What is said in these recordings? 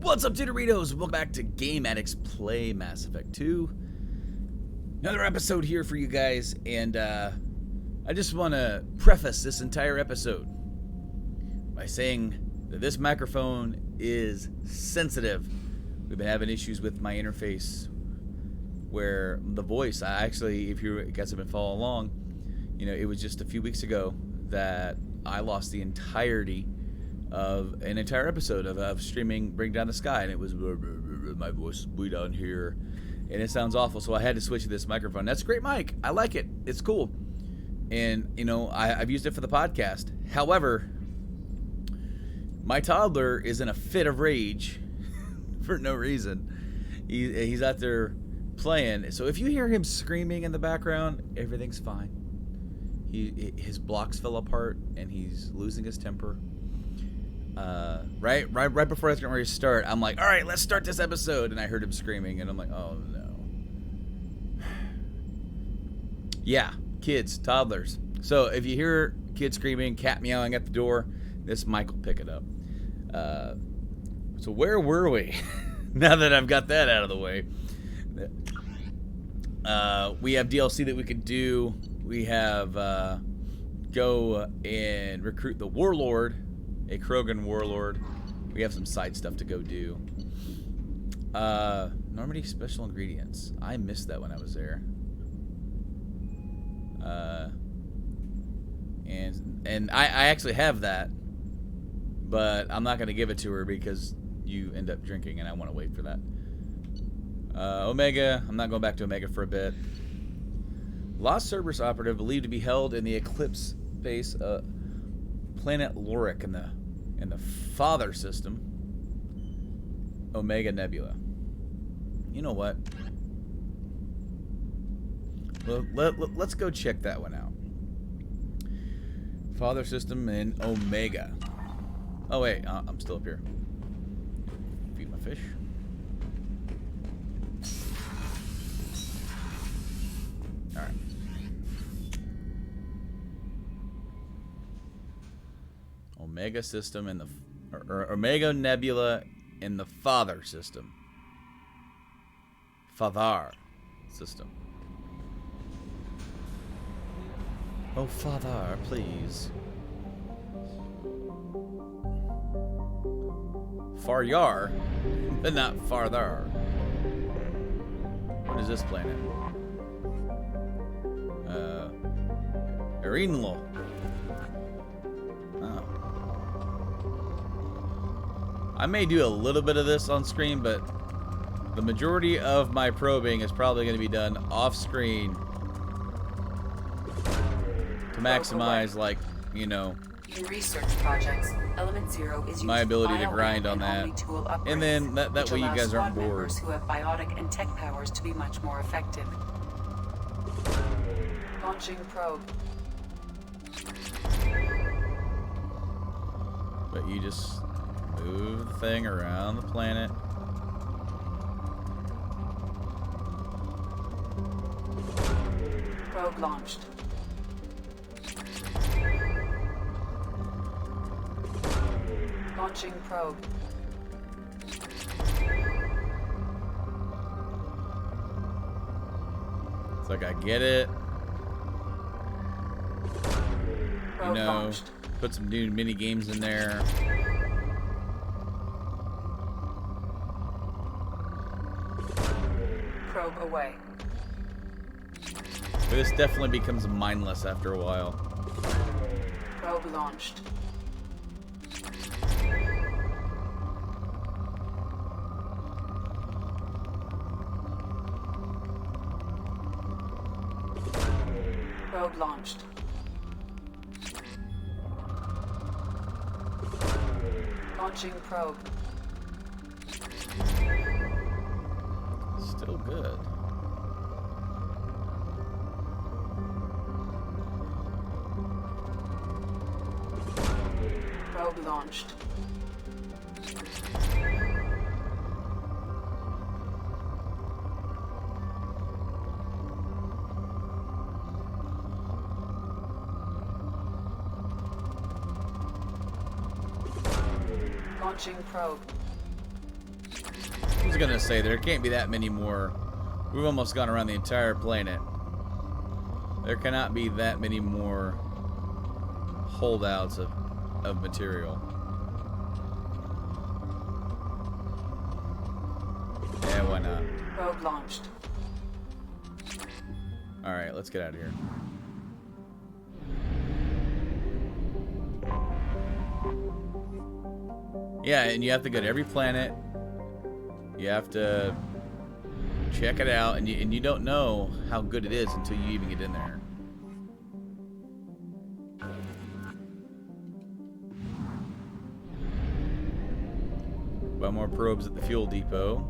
What's up, Doritos? Welcome back to Game Addicts Play Mass Effect 2. Another episode here for you guys, and I just want to preface this entire episode by saying that this microphone is sensitive. We've been having issues with my interface where the voice, I actually, if you guys have been following along, you know, it was just a few weeks ago that I lost the entirety of an entire episode of streaming Bring Down the Sky, and it was my voice is way down here and it sounds awful, so I had to switch to this microphone. That's a great mic. I like it. It's cool. And you know, I've used it for the podcast. However, my toddler is in a fit of rage for no reason. He's out there playing, so if you hear him screaming in the background, everything's fine. His blocks fell apart and he's losing his temper. Right before I was getting ready to start, I'm like, all right, let's start this episode, and I heard him screaming, and I'm like, oh no. Yeah, kids, toddlers. So if you hear kids screaming, cat meowing at the door, this mic will pick it up. So where were we? Now that I've got that out of the way, we have DLC that we could do. We have go and recruit the warlord, a Krogan warlord. We have some side stuff to go do. Normandy special ingredients. I missed that when I was there. And I actually have that, but I'm not going to give it to her because you end up drinking, and I want to wait for that. Omega. I'm not going back to Omega for a bit. Lost Cerberus operative believed to be held in the Eclipse base, planet Lorik in the Father system. Omega Nebula. You know what? Well, let's go check that one out. Father system in Omega. Oh wait, I'm still up here. Feed my fish. All right. Omega system in the or Omega Nebula in the Father system. Father system. Oh, Father, please. Faryar, but not farther. What is this planet? Erinlo. Oh. I may do a little bit of this on screen, but the majority of my probing is probably going to be done off screen to maximize, like, you know, in research projects, Element Zero is my ability to grind on that, and then that way you guys aren't bored. Who have biotic and tech powers to be much more effective. Launching probe. But you just move the thing around the planet. Probe launched. Launching probe. It's like I get it. Probe you know, launched. Put some new mini games in there. Probe away. But this definitely becomes mindless after a while. Probe launched. Probe launched. Launching probe. Still good. Probe launched. Launching probe. I was gonna say there can't be that many more. We've almost gone around the entire planet. There cannot be that many more holdouts of material. Yeah, why not? Probe launched. Alright, let's get out of here. Yeah, and you have to go to every planet. You have to check it out, and you don't know how good it is until you even get in there. Buy more probes at the fuel depot.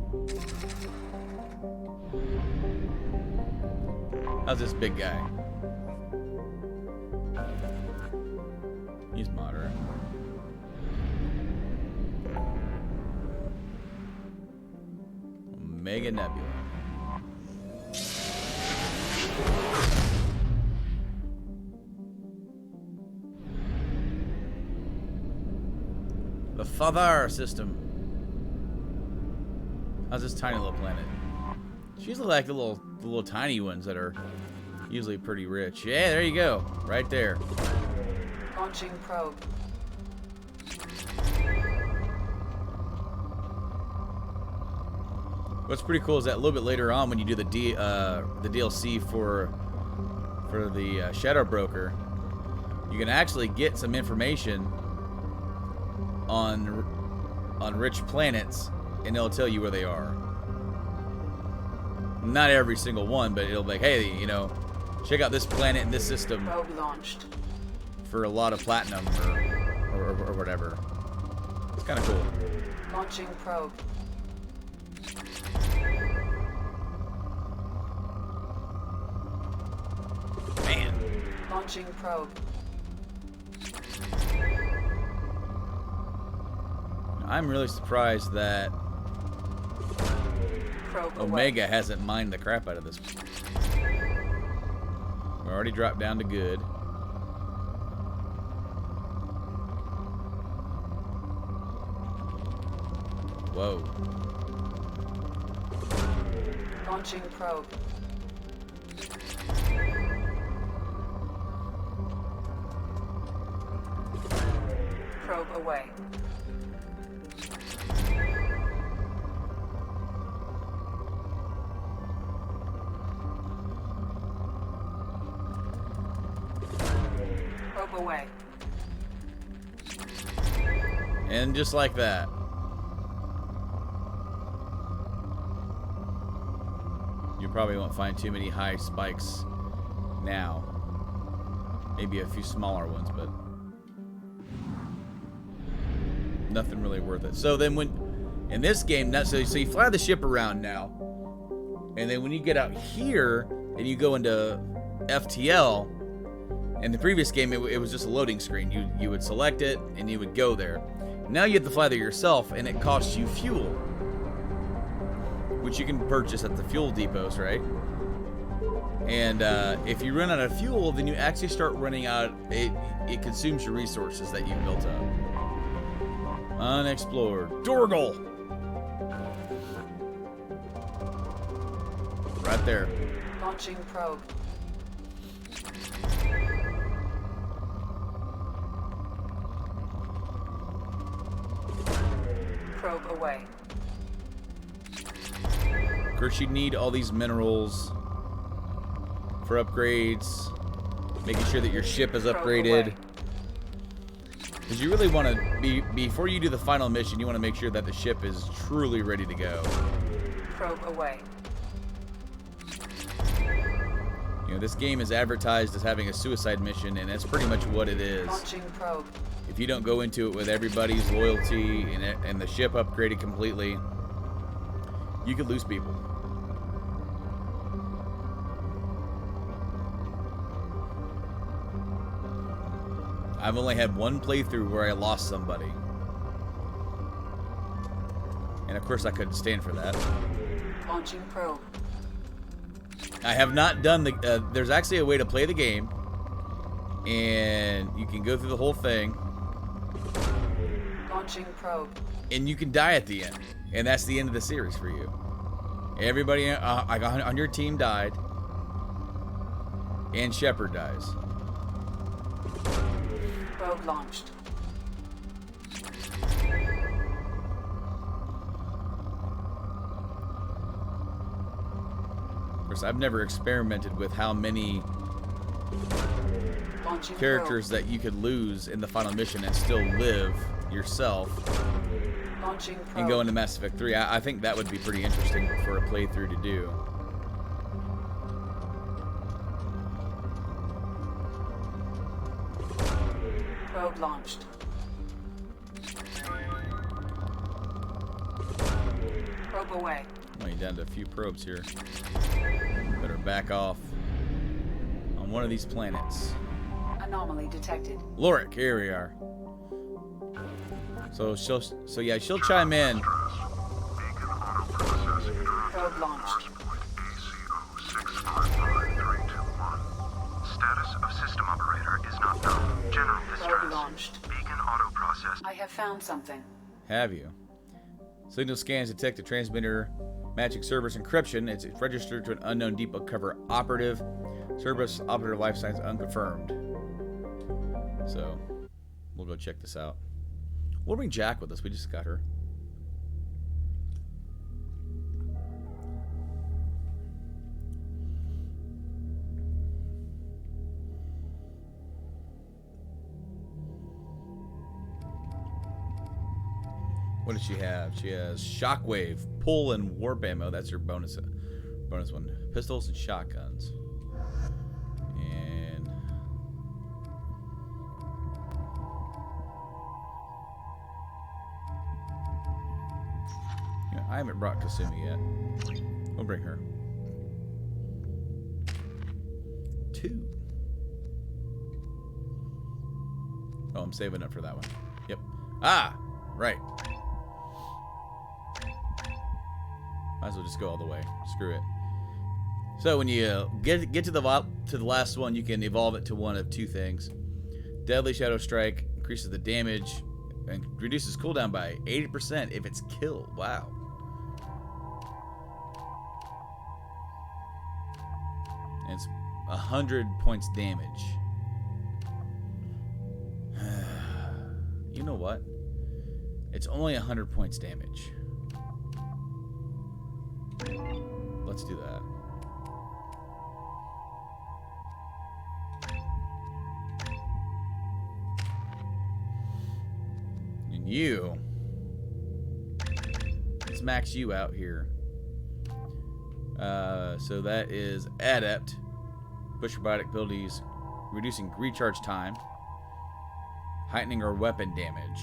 How's this big guy? He's moderate. Omega Nebula. The Father system. How's this tiny little planet? She's like the little tiny ones that are usually pretty rich. Yeah, there you go. Right there. Launching probe. What's pretty cool is that a little bit later on when you do the DLC for the Shadow Broker, you can actually get some information on rich planets, and it'll tell you where they are. Not every single one, but it'll be like, hey, you know, check out this planet in this system Probe launched. for a lot of platinum or whatever. It's kind of cool. Launching probe. Man. Launching probe. I'm really surprised that Probe Omega away. hasn't mined the crap out of this. We're already dropped down to good. Whoa. Launching probe. Probe away. Probe away. And just like that. You probably won't find too many high spikes now. Maybe a few smaller ones, but nothing really worth it. So then when in this game, so you fly the ship around now, and then when you get out here and you go into FTL, in the previous game it was just a loading screen. You would select it and you would go there. Now you have to fly there yourself, and it costs you fuel, which you can purchase at the fuel depots, right? And if you run out of fuel, then you actually start running out. It consumes your resources that you've built up. Unexplored. Dorgal! Right there. Launching probe. Probe away. Of course, you need all these minerals for upgrades, making sure that your ship is upgraded. Because you really want to before you do the final mission, you want to make sure that the ship is truly ready to go. Probe away. You know, this game is advertised as having a suicide mission, and that's pretty much what it is. Launching probe. If you don't go into it with everybody's loyalty and the ship upgraded completely, you could lose people. I've only had one playthrough where I lost somebody. And of course I couldn't stand for that. Launching probe. I have not done the... there's actually a way to play the game. And you can go through the whole thing. Launching probe. And you can die at the end. And that's the end of the series for you. Everybody on your team died. And Shepard dies. Probe launched. Of course, I've never experimented with how many Launching characters that you could lose in the final mission and still live yourself probe. Launching probe. and go into Mass Effect 3. I think that would be pretty interesting for a playthrough to do. Probe launched. Probe away. Well, you're down to a few probes here. Better back off on one of these planets. Anomaly detected. Lorik, here we are. So she'll chime in. Probe launched. Status of system operator is not known. General Probe distress. launched. Beacon auto process. I have found something. Have you? Signal scans detect the transmitter magic server's encryption. It's registered to an unknown depot cover operative. Cerberus operative life signs unconfirmed. So, we'll go check this out. We'll bring Jack with us. We just got her. What does she have? She has shockwave, pull, and warp ammo. That's her bonus one. Pistols and shotguns. And I haven't brought Kasumi yet. We'll bring her. 2. Oh, I'm saving up for that one. Yep. Ah, right. Might as well just go all the way. Screw it. So when you get to the last one, you can evolve it to one of 2 things. Deadly Shadow Strike increases the damage and reduces cooldown by 80% if it's killed. Wow. And it's 100 points damage. You know what? It's only 100 points damage. Let's do that. And you, let's max you out here. So that is Adept. Push robotic abilities, reducing recharge time, heightening our weapon damage.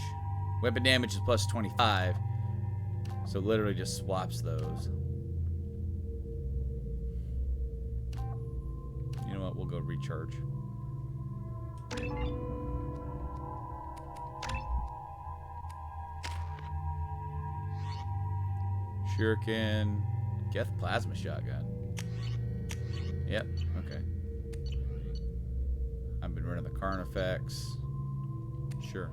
Weapon damage is plus 25, so literally just swaps those. You know what? We'll go recharge. Shuriken. Geth plasma shotgun. Yep, okay. I've been running the Carnifex. Sure.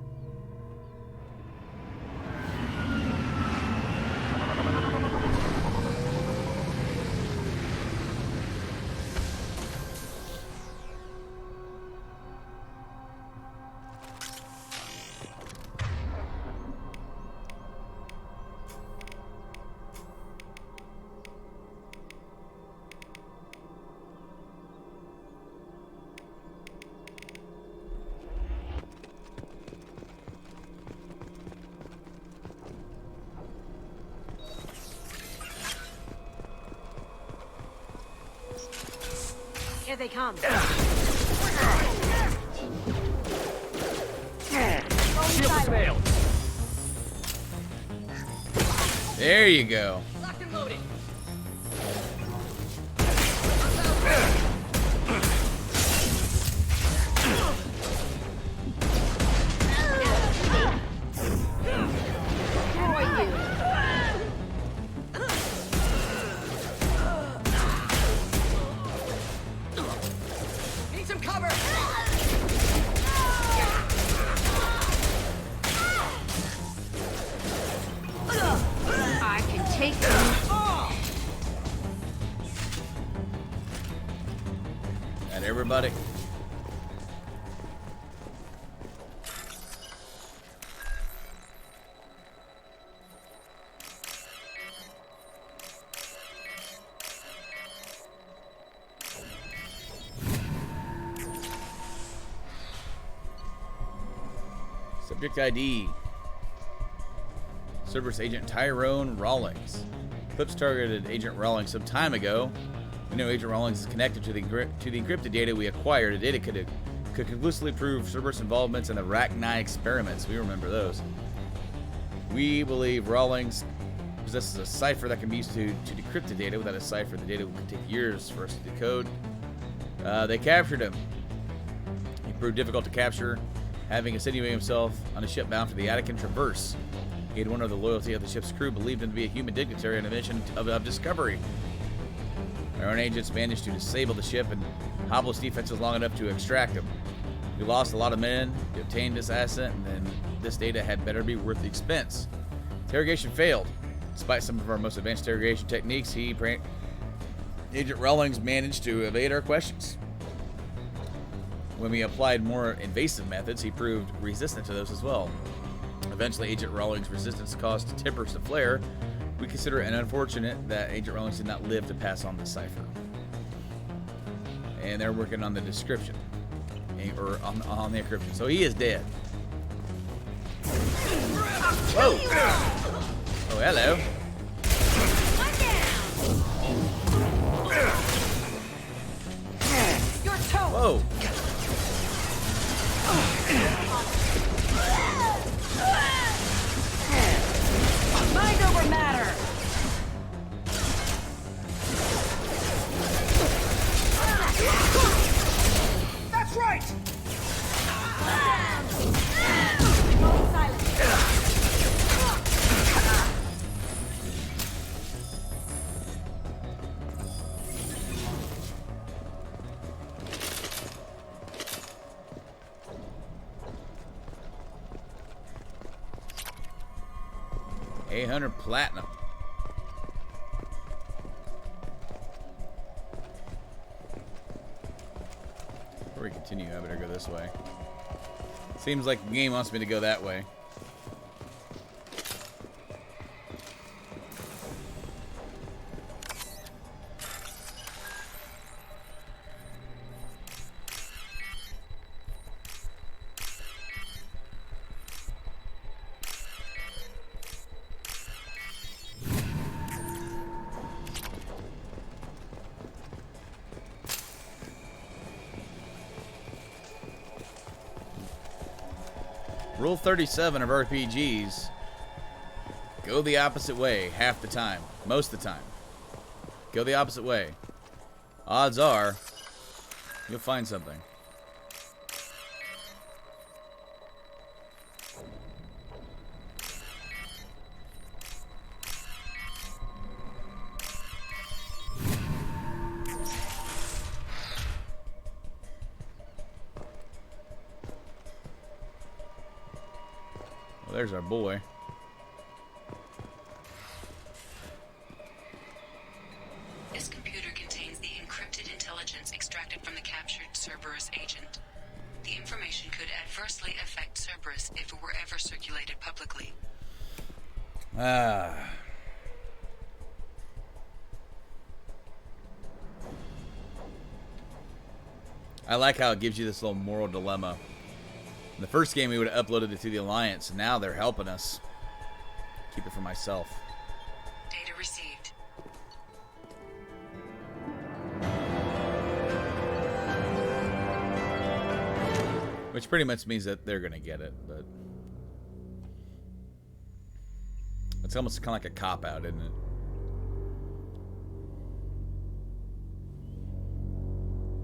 Here they come. There you go. Locked and loaded. Who are you? Need some cover. Take them. And everybody. Subject ID. Cerberus Agent Tyrone Rawlings. Clips targeted Agent Rawlings some time ago. We know Agent Rawlings is connected to the encrypted data we acquired. The data could conclusively prove Cerberus involvements in the Rachni experiments. We remember those. We believe Rawlings possesses a cipher that can be used to decrypt the data. Without a cipher, the data would take years for us to decode. They captured him. He proved difficult to capture, having insinuated himself on a ship bound for the Attican Traverse. He had won over the loyalty of the ship's crew, believed him to be a human dignitary on a mission of discovery. Our own agents managed to disable the ship and hobble its defenses long enough to extract him. We lost a lot of men to obtain this asset, and then this data had better be worth the expense. Interrogation failed. Despite some of our most advanced interrogation techniques, Agent Rawlings managed to evade our questions. When we applied more invasive methods, he proved resistant to those as well. Eventually, Agent Rawlings' resistance caused tempers to flare. We consider it unfortunate that Agent Rawlings did not live to pass on the cipher. And they're working on the description, or on the encryption. So he is dead. Whoa! Oh, hello. Whoa! Mind over matter. That's right. $800 platinum. Before we continue, I better go this way. Seems like the game wants me to go that way. Rule 37 of RPGs, go the opposite way half the time, most of the time. Go the opposite way. Odds are, you'll find something. There's our boy. This computer contains the encrypted intelligence extracted from the captured Cerberus agent. The information could adversely affect Cerberus if it were ever circulated publicly. I like how it gives you this little moral dilemma. In the first game, we would have uploaded it to the Alliance, and now they're helping us. Keep it for myself. Data received. Which pretty much means that they're going to get it, but it's almost kind of like a cop-out, isn't it?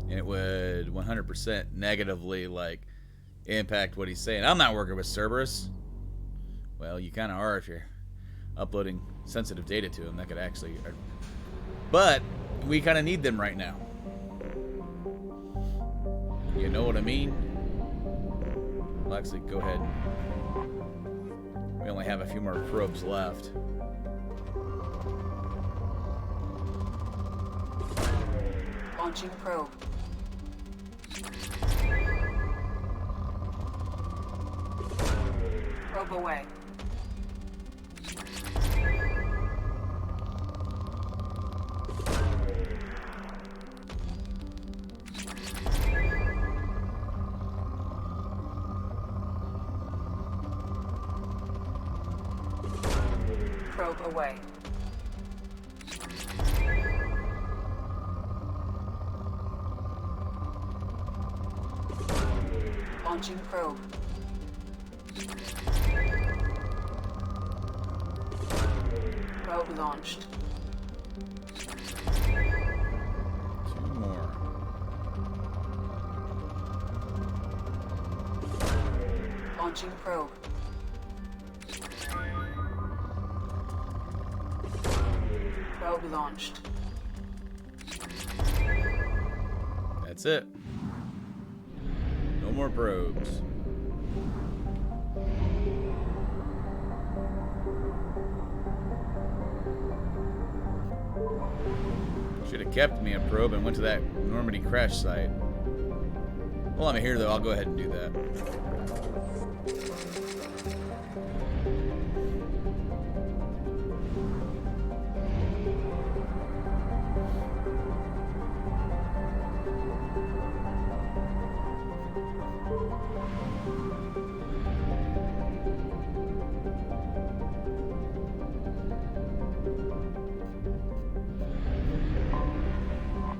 And it would 100% negatively, like, impact what he's saying. I'm not working with Cerberus. Well, you kind of are if you're uploading sensitive data to him. That could actually... But we kind of need them right now. You know what I mean? Well, actually, go ahead. We only have a few more probes left. Launching probe. Probe away. Probe away. Launching probe. Probe launched. 2 more. Launching probe. Probe launched. That's it. No more probes. Should have kept me a probe and went to that Normandy crash site. Well, I'm here though. I'll go ahead and do that.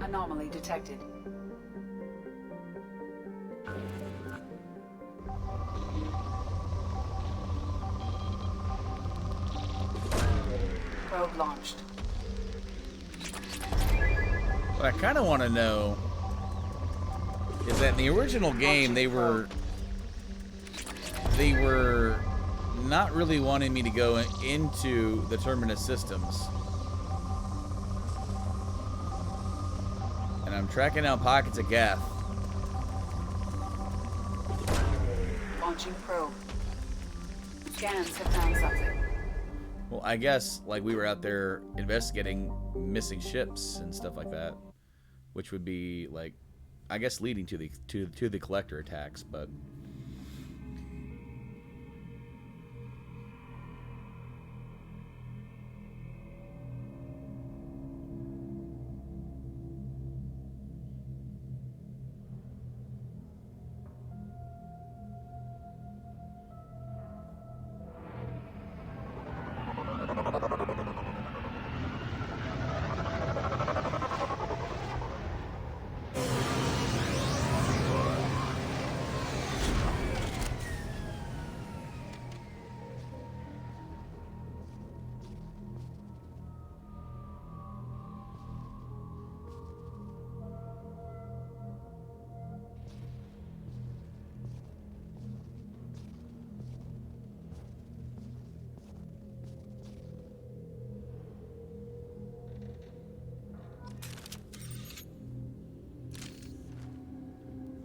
Anomaly detected. Probe launched. What I kind of want to know is that in the original game they were not really wanting me to go into the Terminus systems. And I'm tracking down pockets of Geth. Launching probe. Scans have found something. Well, I guess like we were out there investigating missing ships and stuff like that, which would be like, I guess leading to the collector attacks, but.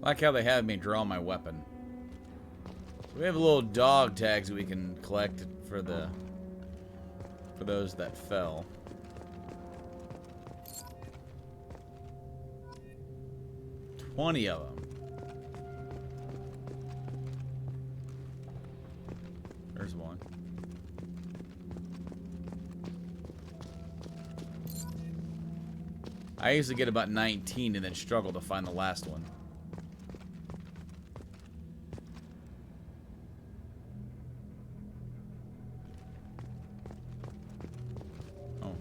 I like how they have me draw my weapon. So we have little dog tags that we can collect for those that fell. $20 of them. There's one. I usually get about 19 and then struggle to find the last one. Oh.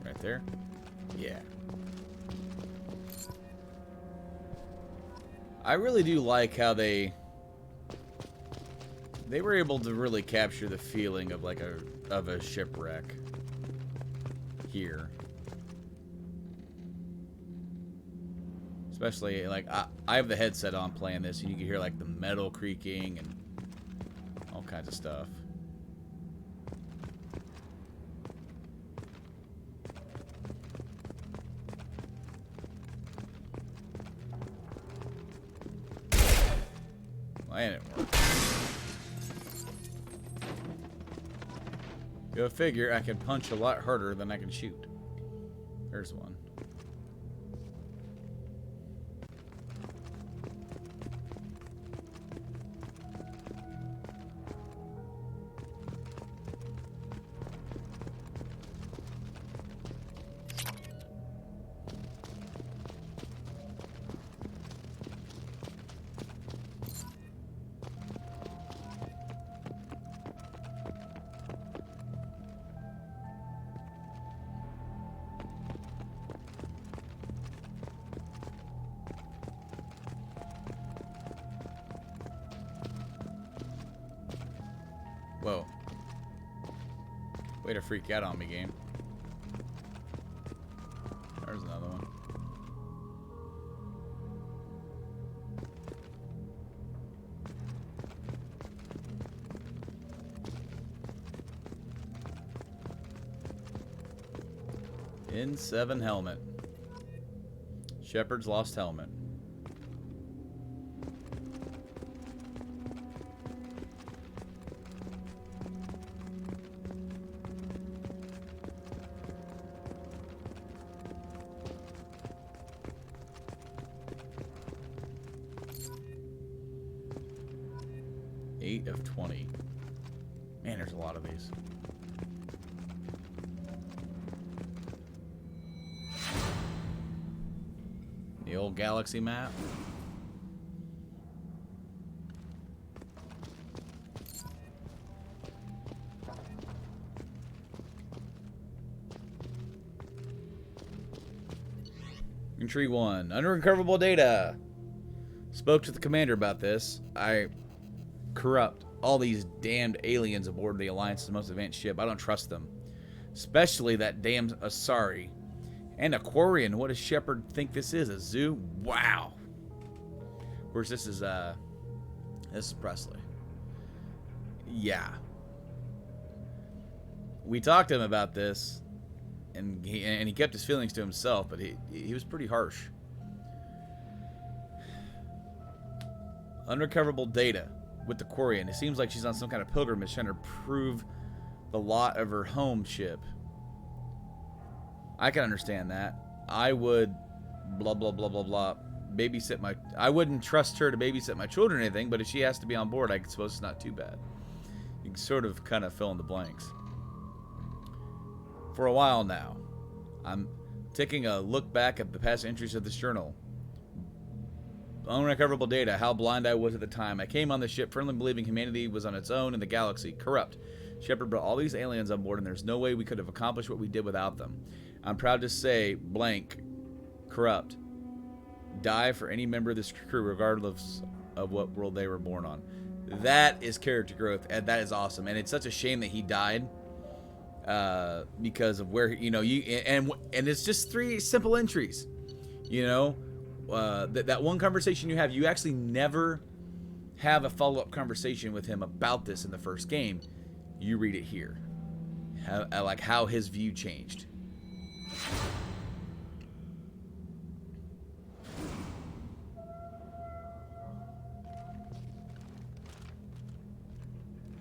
Right there? Yeah. I really do like how they were able to really capture the feeling of like a shipwreck here. Especially like I have the headset on playing this and you can hear like the metal creaking and all kinds of stuff. And it worked. Go figure, I can punch a lot harder than I can shoot. There's one. Whoa. Way to freak out on me, game. There's another one. N7 helmet. Shepard's lost helmet. Of 20. Man, there's a lot of these. The old galaxy map. Entry 1. Unrecoverable data. Spoke to the commander about this. Corrupt. All these damned aliens aboard the Alliance's most advanced ship. I don't trust them. Especially that damn Asari. And a Quarian. What does Shepard think this is? A zoo? Wow. Of course, this is Presley. Yeah. We talked to him about this. And he kept his feelings to himself, but he was pretty harsh. Unrecoverable data. With the Quarian. It seems like she's on some kind of pilgrimage trying to prove the lot of her home ship. I can understand that. I would blah blah blah blah blah babysit my I wouldn't trust her to babysit my children or anything, but if she has to be on board, I suppose it's not too bad. You can sort of kind of fill in the blanks. For a while now, I'm taking a look back at the past entries of this journal. Unrecoverable data, how blind I was at the time. I came on the ship firmly believing humanity was on its own in the galaxy. Corrupt. Shepard brought all these aliens on board and there's no way we could have accomplished what we did without them. I'm proud to say, blank, corrupt. Die for any member of this crew regardless of what world they were born on. That is character growth, and that is awesome. And it's such a shame that he died because of where, you know, and it's just 3 simple entries, you know. That one conversation you have, you actually never have a follow-up conversation with him about this in the first game. You read it here. Like how his view changed.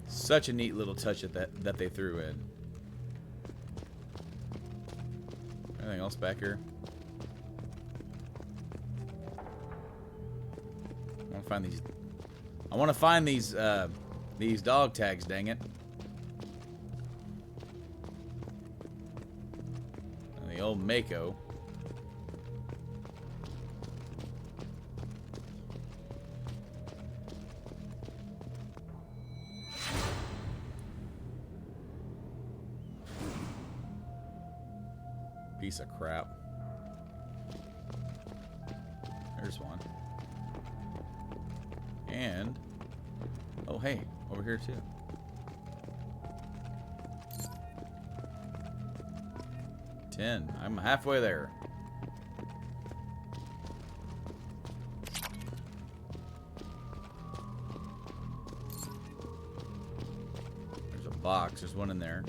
Such a neat little touch that they threw in. Anything else back here? I want to find these dog tags, dang it. And the old Mako. Piece of crap. There's one. And... oh, hey. Over here, too. $10. I'm halfway there. There's a box. There's one in there.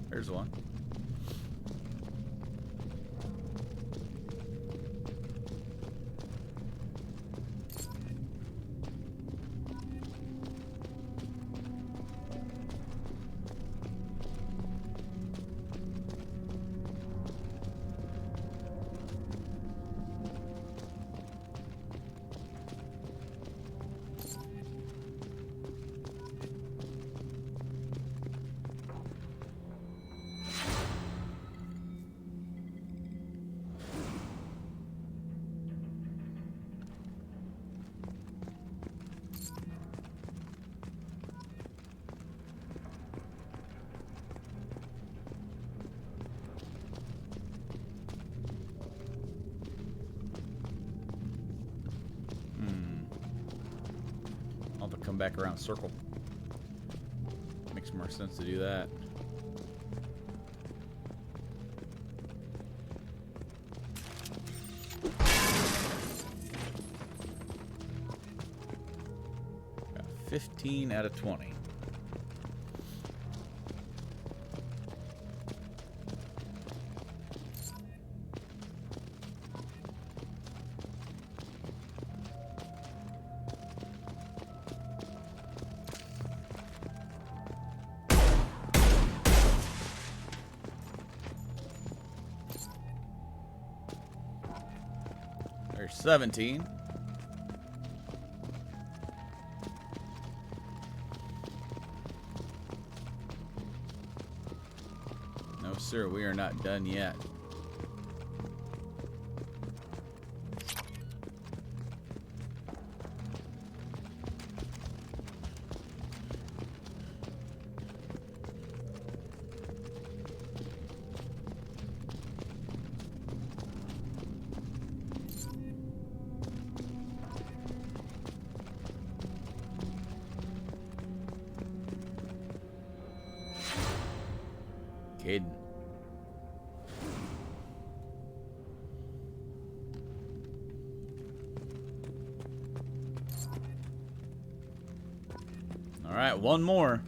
There's one. Come back around circle. Makes more sense to do that. Got 15 out of 20. There's 17. No, sir, we are not done yet. Kidding. All right, one more.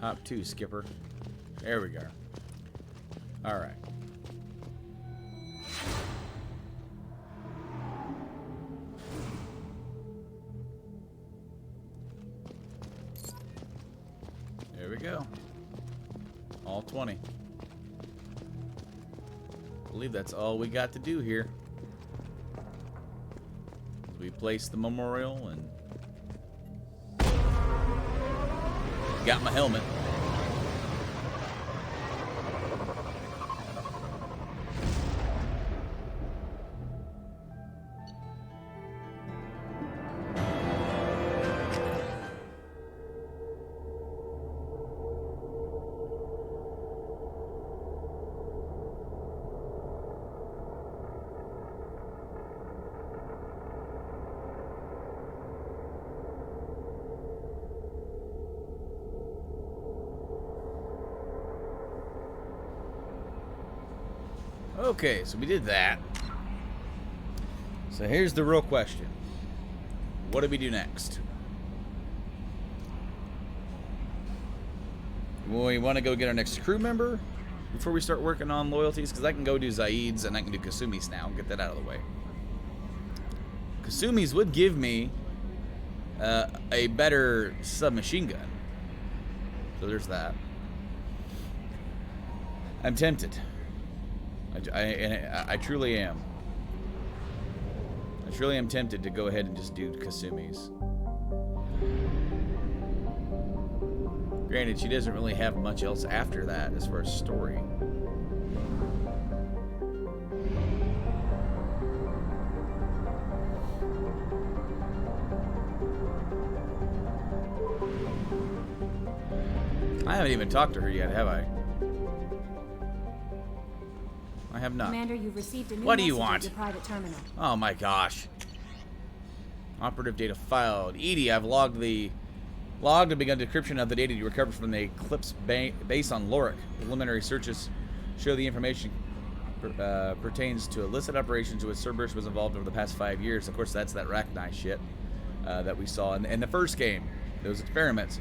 Hop 2, Skipper. There we go. All right. There we go. All 20. I believe that's all we got to do here. We place the memorial and got my helmet. Okay, so we did that. So here's the real question. What do we do next? We want to go get our next crew member before we start working on loyalties, because I can go do Zaid's and I can do Kasumi's now and get that out of the way. Kasumi's would give me a better submachine gun. So there's that. I'm tempted. I truly am. I truly am tempted to go ahead and just do Kasumi's. Granted, she doesn't really have much else after that as far as story. I haven't even talked to her yet, have I? I have not. Commander, you've received a new What do you message at want? your private terminal. Oh my gosh. Operative data filed. Edie, I've logged and begun decryption of the data you recovered from the Eclipse base on Lorik. Preliminary searches show the information pertains to illicit operations in which Cerberus was involved over the past 5 years. Of course, that's that Rachni shit that we saw in the first game. Those experiments.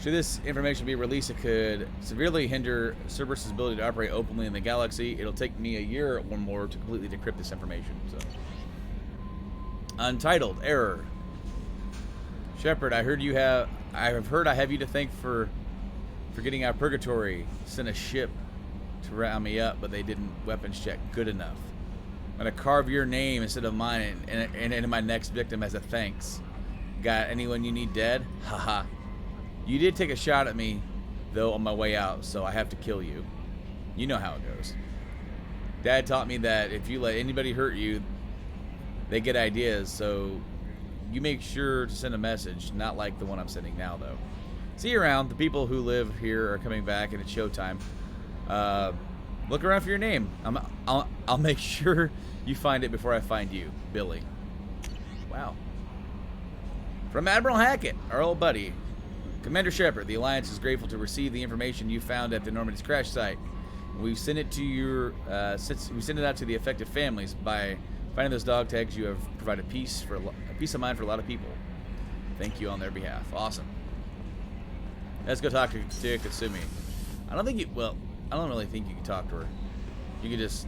Should this information be released, it could severely hinder Cerberus' ability to operate openly in the galaxy. It'll take me a year or more to completely decrypt this information. So, Untitled error. Shepard, I have heard I have you to thank for getting out of purgatory. Sent a ship to round me up, but they didn't weapons check good enough. I'm gonna carve your name instead of mine and into my next victim as a thanks. Got anyone you need dead? Haha. You did take a shot at me, though, on my way out, so I have to kill you. You know how it goes. Dad taught me that if you let anybody hurt you, they get ideas, so you make sure to send a message, not like the one I'm sending now, though. See you around. The people who live here are coming back, and it's showtime. Look around for your name. I'll make sure you find it before I find you, Billy. Wow. From Admiral Hackett, our old buddy. Commander Shepard, the Alliance is grateful to receive the information you found at the Normandy's crash site. We've sent it to we send it out to the affected families. By finding those dog tags, you have provided peace of mind for a lot of people. Thank you on their behalf. Awesome. Let's go talk to Kasumi. I don't really think you can talk to her. You can just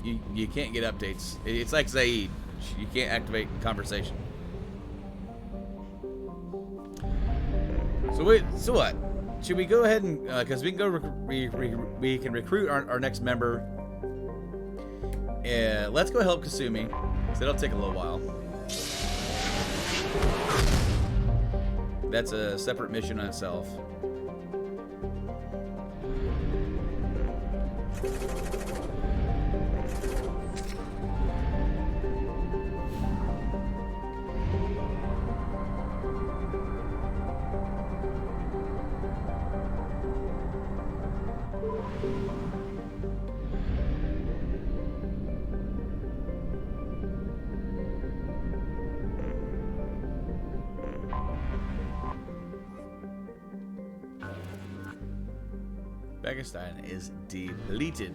you can't get updates. It's like Zaid. You can't activate conversation. So what? Should we go ahead and because we can go we can recruit our next member. Let's go help Kasumi. So it'll take a little while. That's a separate mission on itself. Pakistan is deleted.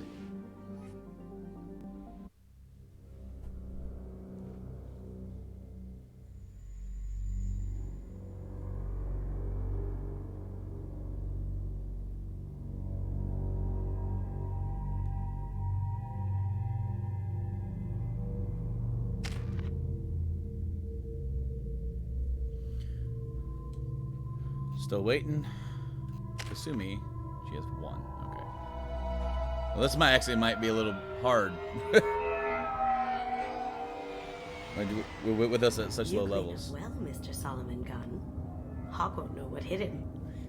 Still waiting. Kasumi. She has 1. Okay. Well, this might be a little hard. With us at such low levels. Well, Mr. Solomon Gunn. Hawk won't know what hit him.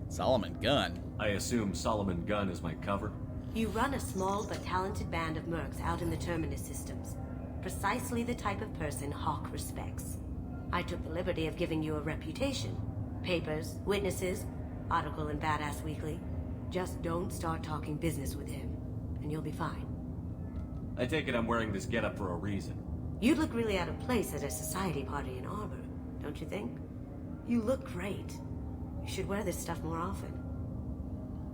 Solomon Gunn? I assume Solomon Gunn is my cover? You run a small but talented band of mercs out in the Terminus systems. Precisely the type of person Hawk respects. I took the liberty of giving you a reputation. Papers, witnesses, article in Badass Weekly. Just don't start talking business with him, and you'll be fine. I take it I'm wearing this getup for a reason. You'd look really out of place at a society party in Arbor, don't you think? You look great. You should wear this stuff more often.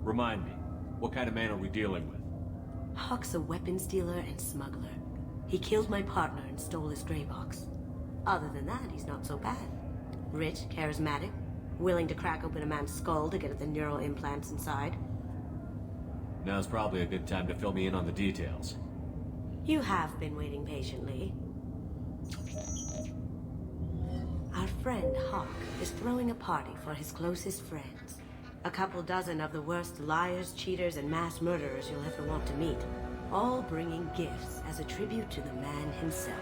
Remind me, what kind of man are we dealing with? Hawk's a weapons dealer and smuggler. He killed my partner and stole his gray box. Other than that, he's not so bad. Rich, charismatic, willing to crack open a man's skull to get at the neural implants inside. Now's probably a good time to fill me in on the details. You have been waiting patiently. Our friend Hawk is throwing a party for his closest friends. A couple dozen of the worst liars, cheaters, and mass murderers you'll ever want to meet. All bringing gifts as a tribute to the man himself.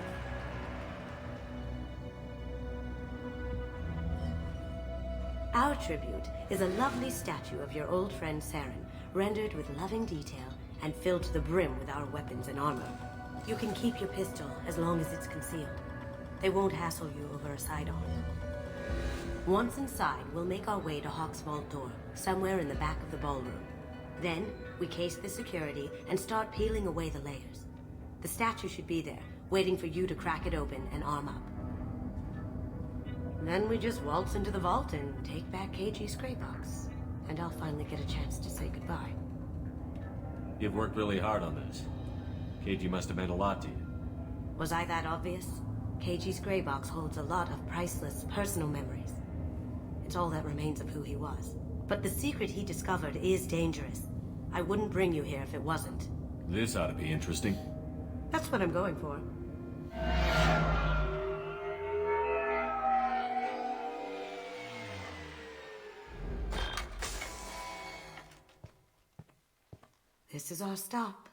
Our tribute is a lovely statue of your old friend Saren, rendered with loving detail and filled to the brim with our weapons and armor. You can keep your pistol as long as it's concealed. They won't hassle you over a sidearm. Once inside, we'll make our way to Hawk's vault door, somewhere in the back of the ballroom. Then, we case the security and start peeling away the layers. The statue should be there, waiting for you to crack it open and arm up. Then we just waltz into the vault and take back KG's gray box. And I'll finally get a chance to say goodbye. You've worked really hard on this. KG must have meant a lot to you. Was I that obvious? KG's gray box holds a lot of priceless personal memories. It's all that remains of who he was. But the secret he discovered is dangerous. I wouldn't bring you here if it wasn't. This ought to be interesting. That's what I'm going for. This is our stop.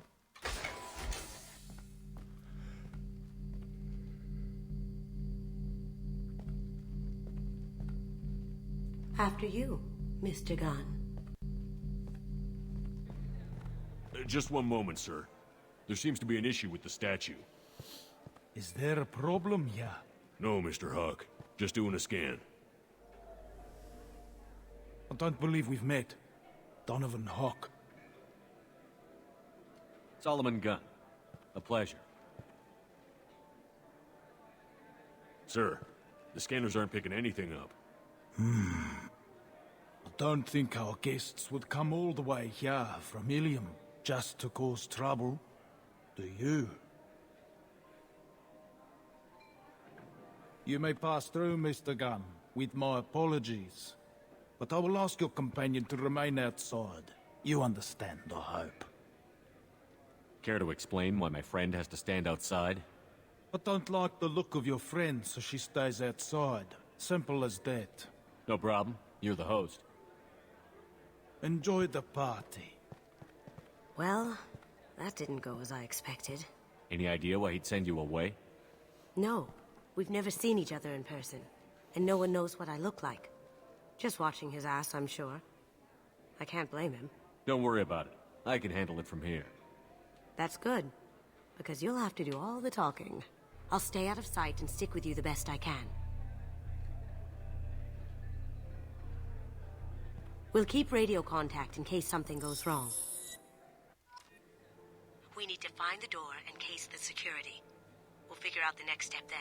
After you, Mr. Gunn. Just one moment, sir. There seems to be an issue with the statue. Is there a problem here? No, Mr. Hawk. Just doing a scan. I don't believe we've met. Donovan Hawk. Solomon Gunn. A pleasure. Sir, the scanners aren't picking anything up. I don't think our guests would come all the way here from Ilium just to cause trouble. Do you? You may pass through, Mr. Gunn, with my apologies. But I will ask your companion to remain outside. You understand, I hope. Care to explain why my friend has to stand outside? I don't like the look of your friend, so she stays outside. Simple as that. No problem. You're the host. Enjoy the party. Well, that didn't go as I expected. Any idea why he'd send you away? No, we've never seen each other in person, and no one knows what I look like. Just watching his ass, I'm sure. I can't blame him. Don't worry about it. I can handle it from here. That's good, because you'll have to do all the talking. I'll stay out of sight and stick with you the best I can. We'll keep radio contact in case something goes wrong. We need to find the door and case the security. We'll figure out the next step then.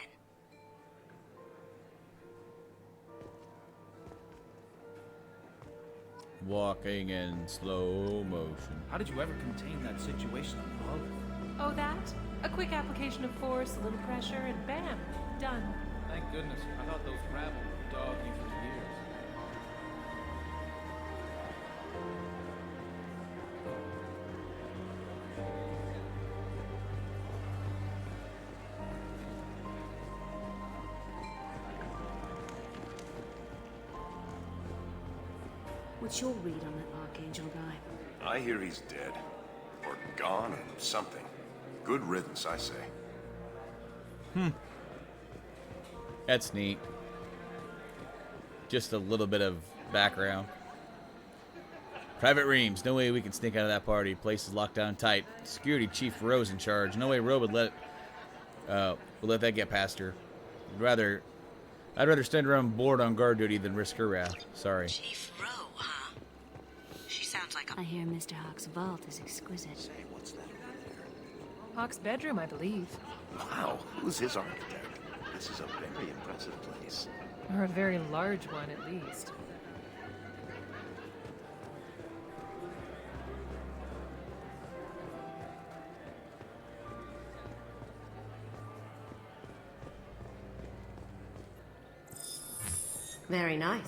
Walking in slow motion. How did you ever contain that situation on the hull? Oh, that? A quick application of force, a little pressure, and bam, done. Thank goodness. I thought those rabble would dog you for years. What's your read on that Archangel guy? I hear he's dead. Or gone or something. Good riddance, I say. That's neat. Just a little bit of background. Private Reams, no way we can sneak out of that party. Place is locked down tight. Security Chief Rowe's in charge. No way Rowe would let that get past her. I'd rather stand around bored on guard duty than risk her wrath. Sorry. Chief Rowe, huh? She sounds like a... I hear Mr. Hawk's vault is exquisite. Hawk's bedroom, I believe. Wow, who's his architect? This is a very impressive place. Or a very large one, at least. Very nice.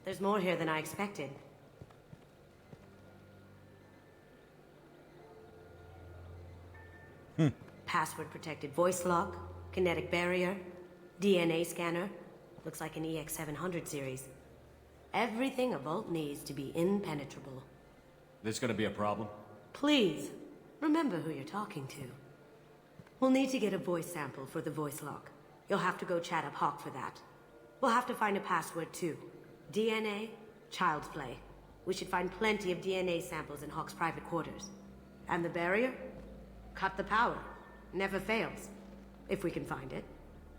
There's more here than I expected. Password-protected voice lock, kinetic barrier, DNA scanner. Looks like an EX700 series. Everything a vault needs to be impenetrable. This gonna be a problem? Please, remember who you're talking to. We'll need to get a voice sample for the voice lock. You'll have to go chat up Hawk for that. We'll have to find a password too. DNA? Child's play. We should find plenty of DNA samples in Hawk's private quarters. And the barrier? Cut the power. Never fails. If we can find it.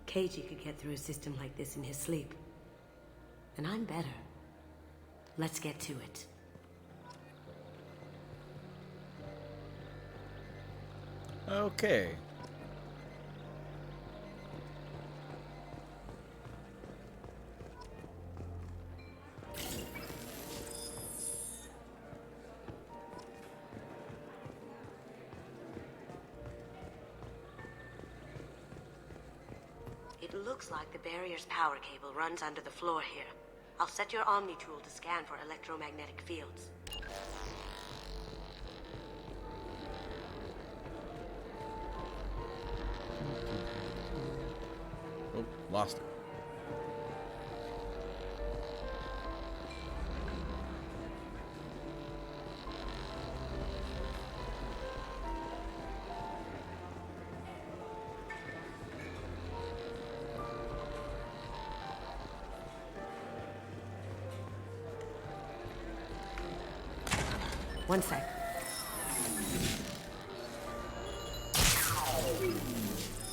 KG could get through a system like this in his sleep. And I'm better. Let's get to it. Okay. It looks like the barrier's power cable runs under the floor here. I'll set your Omni tool to scan for electromagnetic fields. Oh, lost it. One sec.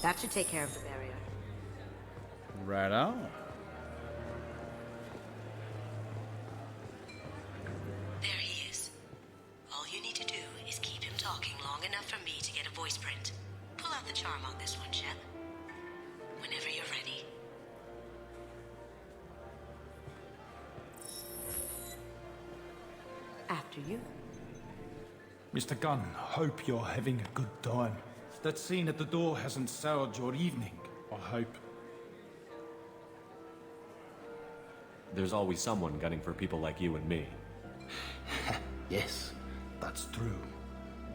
That should take care of the barrier. Right on. There he is. All you need to do is keep him talking long enough for me to get a voice print. Pull out the charm on this one, Shep. Whenever you're ready. After you. Mr. Gunn, hope you're having a good time. That scene at the door hasn't soured your evening, I hope. There's always someone gunning for people like you and me. Yes, that's true.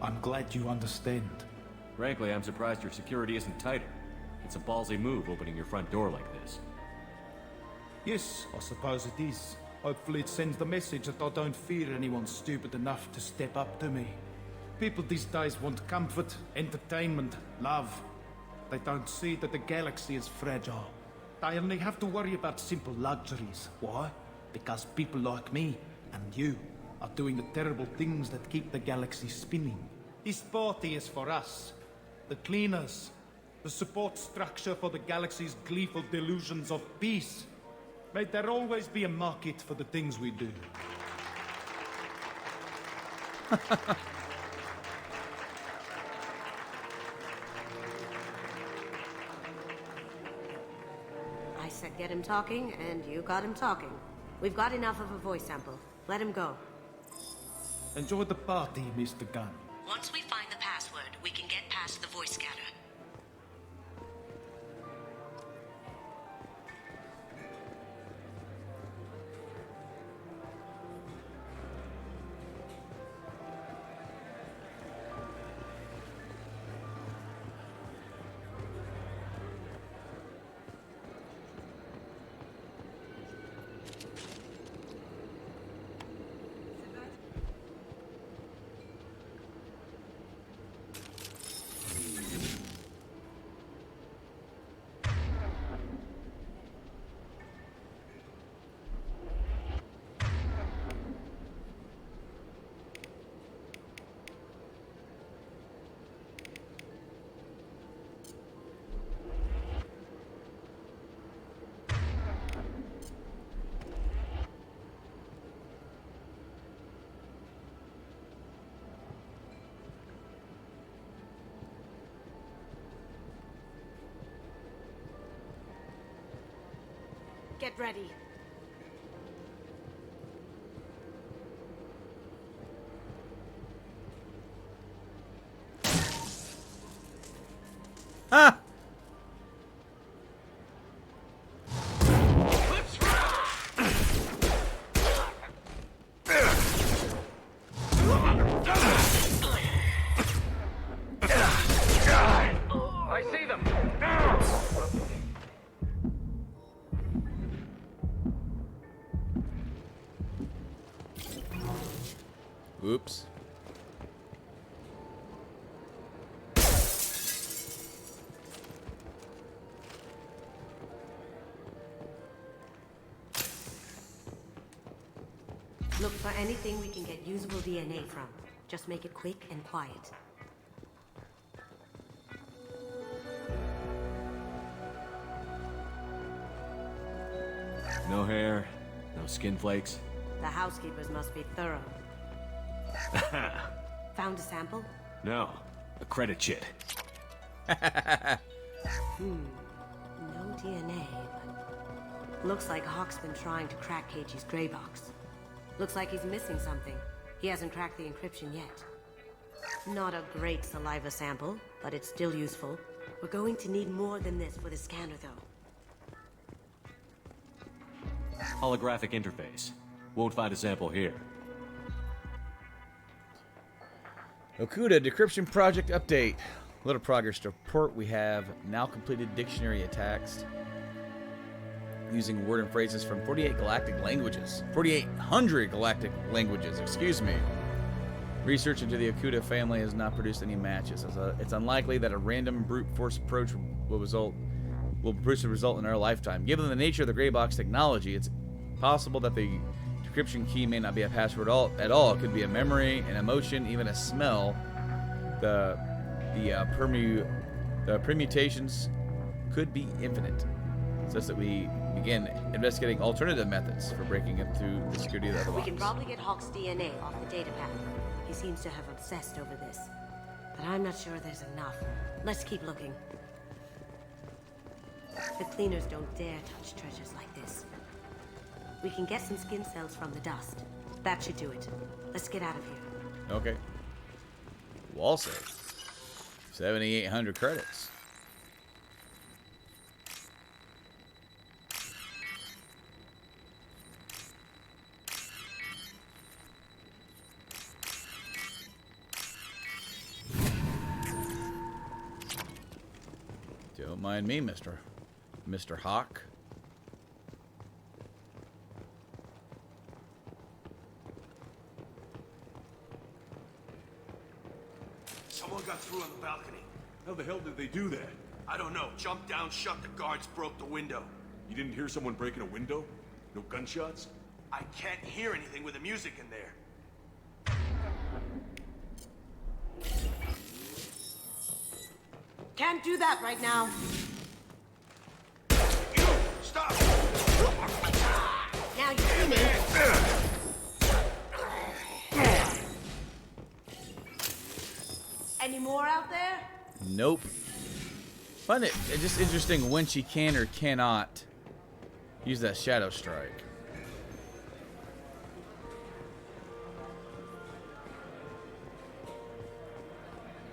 I'm glad you understand. Frankly, I'm surprised your security isn't tighter. It's a ballsy move opening your front door like this. Yes, I suppose it is. Hopefully it sends the message that I don't fear anyone stupid enough to step up to me. People these days want comfort, entertainment, love. They don't see that the galaxy is fragile. They only have to worry about simple luxuries. Why? Because people like me and you are doing the terrible things that keep the galaxy spinning. This party is for us, the cleaners, the support structure for the galaxy's gleeful delusions of peace. May there always be a market for the things we do. I said get him talking, and you got him talking. We've got enough of a voice sample. Let him go. Enjoy the party, Mr. Gunn. Once we find the password, we can get past the voice scanner. Get ready. Ah! I see them! Oops. Look for anything we can get usable DNA from. Just make it quick and quiet. No hair, no skin flakes. The housekeepers must be thorough. Found a sample? No, a credit chit. No DNA, but... Looks like Hawk's been trying to crack Keiichi's gray box. Looks like he's missing something. He hasn't cracked the encryption yet. Not a great saliva sample, but it's still useful. We're going to need more than this for the scanner, though. Holographic interface. Won't find a sample here. Okuda Decryption Project Update. Little progress to report. We have now completed dictionary attacks using word and phrases from 48 galactic languages. 4,800 galactic languages, excuse me. Research into the Okuda family has not produced any matches. It's unlikely that a random brute force approach will produce a result in our lifetime. Given the nature of the gray box technology, it's possible that the decryption key may not be a password at all. It could be a memory, an emotion, even a smell. The permutations could be infinite, such that we begin investigating alternative methods for breaking it through the security of the box. We can probably get Hawk's DNA off the data pad. He seems to have obsessed over this. But I'm not sure there's enough. Let's keep looking. The cleaners don't dare touch treasures like this. We can get some skin cells from the dust. That should do it. Let's get out of here. Okay. Wall save. 7,800 credits. Don't mind me, Mr. Hawk. Someone got through on the balcony. How the hell did they do that? I don't know. Jumped down, shut the guards, broke the window. You didn't hear someone breaking a window? No gunshots? I can't hear anything with the music in there. Can't do that right now. You! Stop! Now you see me. Any more out there? Nope. Find it just interesting when she can or cannot use that shadow strike.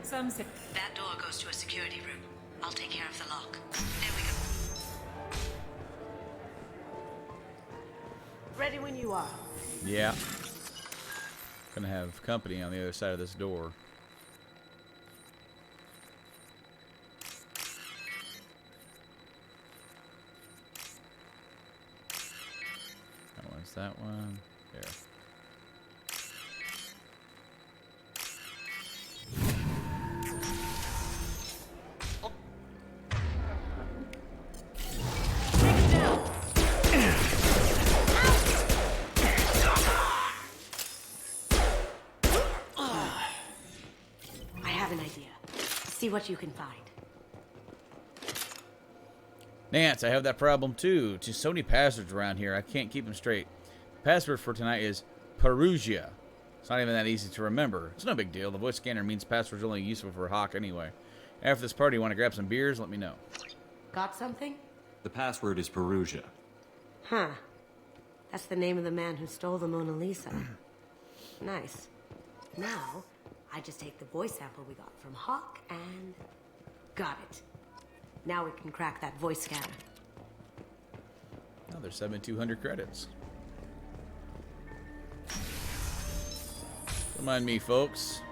Some say That door goes to a security room. I'll take care of the lock. There we go. Ready when you are. Yeah. Gonna have company on the other side of this door. That one's that one. There. I have an idea. See what you can find. Nance, I have that problem too. Just so many passwords around here, I can't keep them straight. The password for tonight is Perugia. It's not even that easy to remember. It's no big deal. The voice scanner means passwords are only useful for Hawk anyway. After this party, you want to grab some beers? Let me know. Got something? The password is Perugia. Huh. That's the name of the man who stole the Mona Lisa. Nice. Now, I just take the voice sample we got from Hawk and... got it. Now we can crack that voice scanner. Oh, there's 7,200 credits. Don't mind me, folks.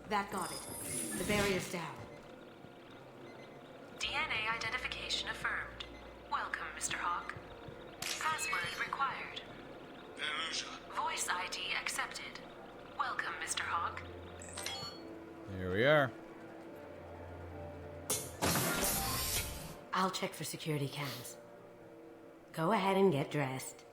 That got it. The barrier's down. DNA identification affirmed. Welcome, Mr. Hawk. Password Voice ID accepted. Welcome, Mr. Hawk. There we are. I'll check for security cams. Go ahead and get dressed.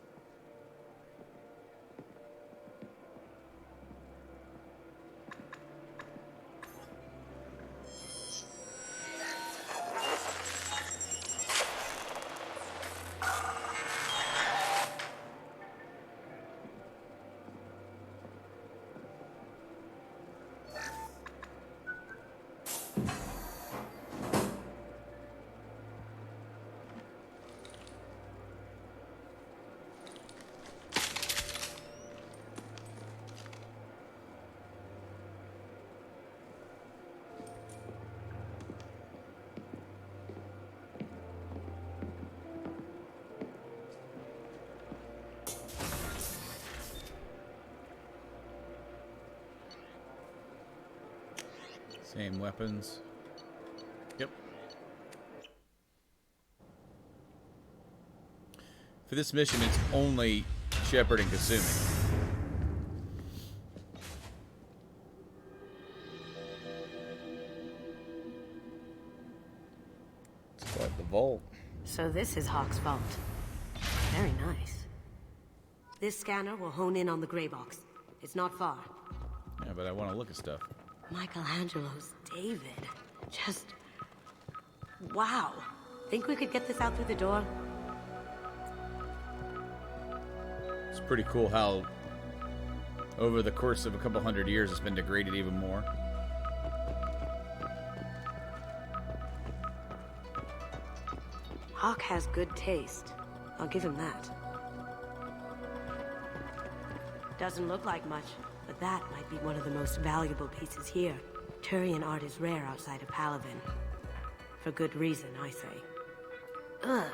Same weapons. Yep. For this mission, it's only Shepard and Kasumi. It's quite the vault. So this is Hawk's vault. Very nice. This scanner will hone in on the gray box. It's not far. Yeah, but I want to look at stuff. Michelangelo's David. Just... wow. Think we could get this out through the door? It's pretty cool how over the course of a couple hundred years it's been degraded even more. Hawk has good taste. I'll give him that. Doesn't look like much, but that might be one of the most valuable pieces here. Turian art is rare outside of Palaven. For good reason, I say. Ugh.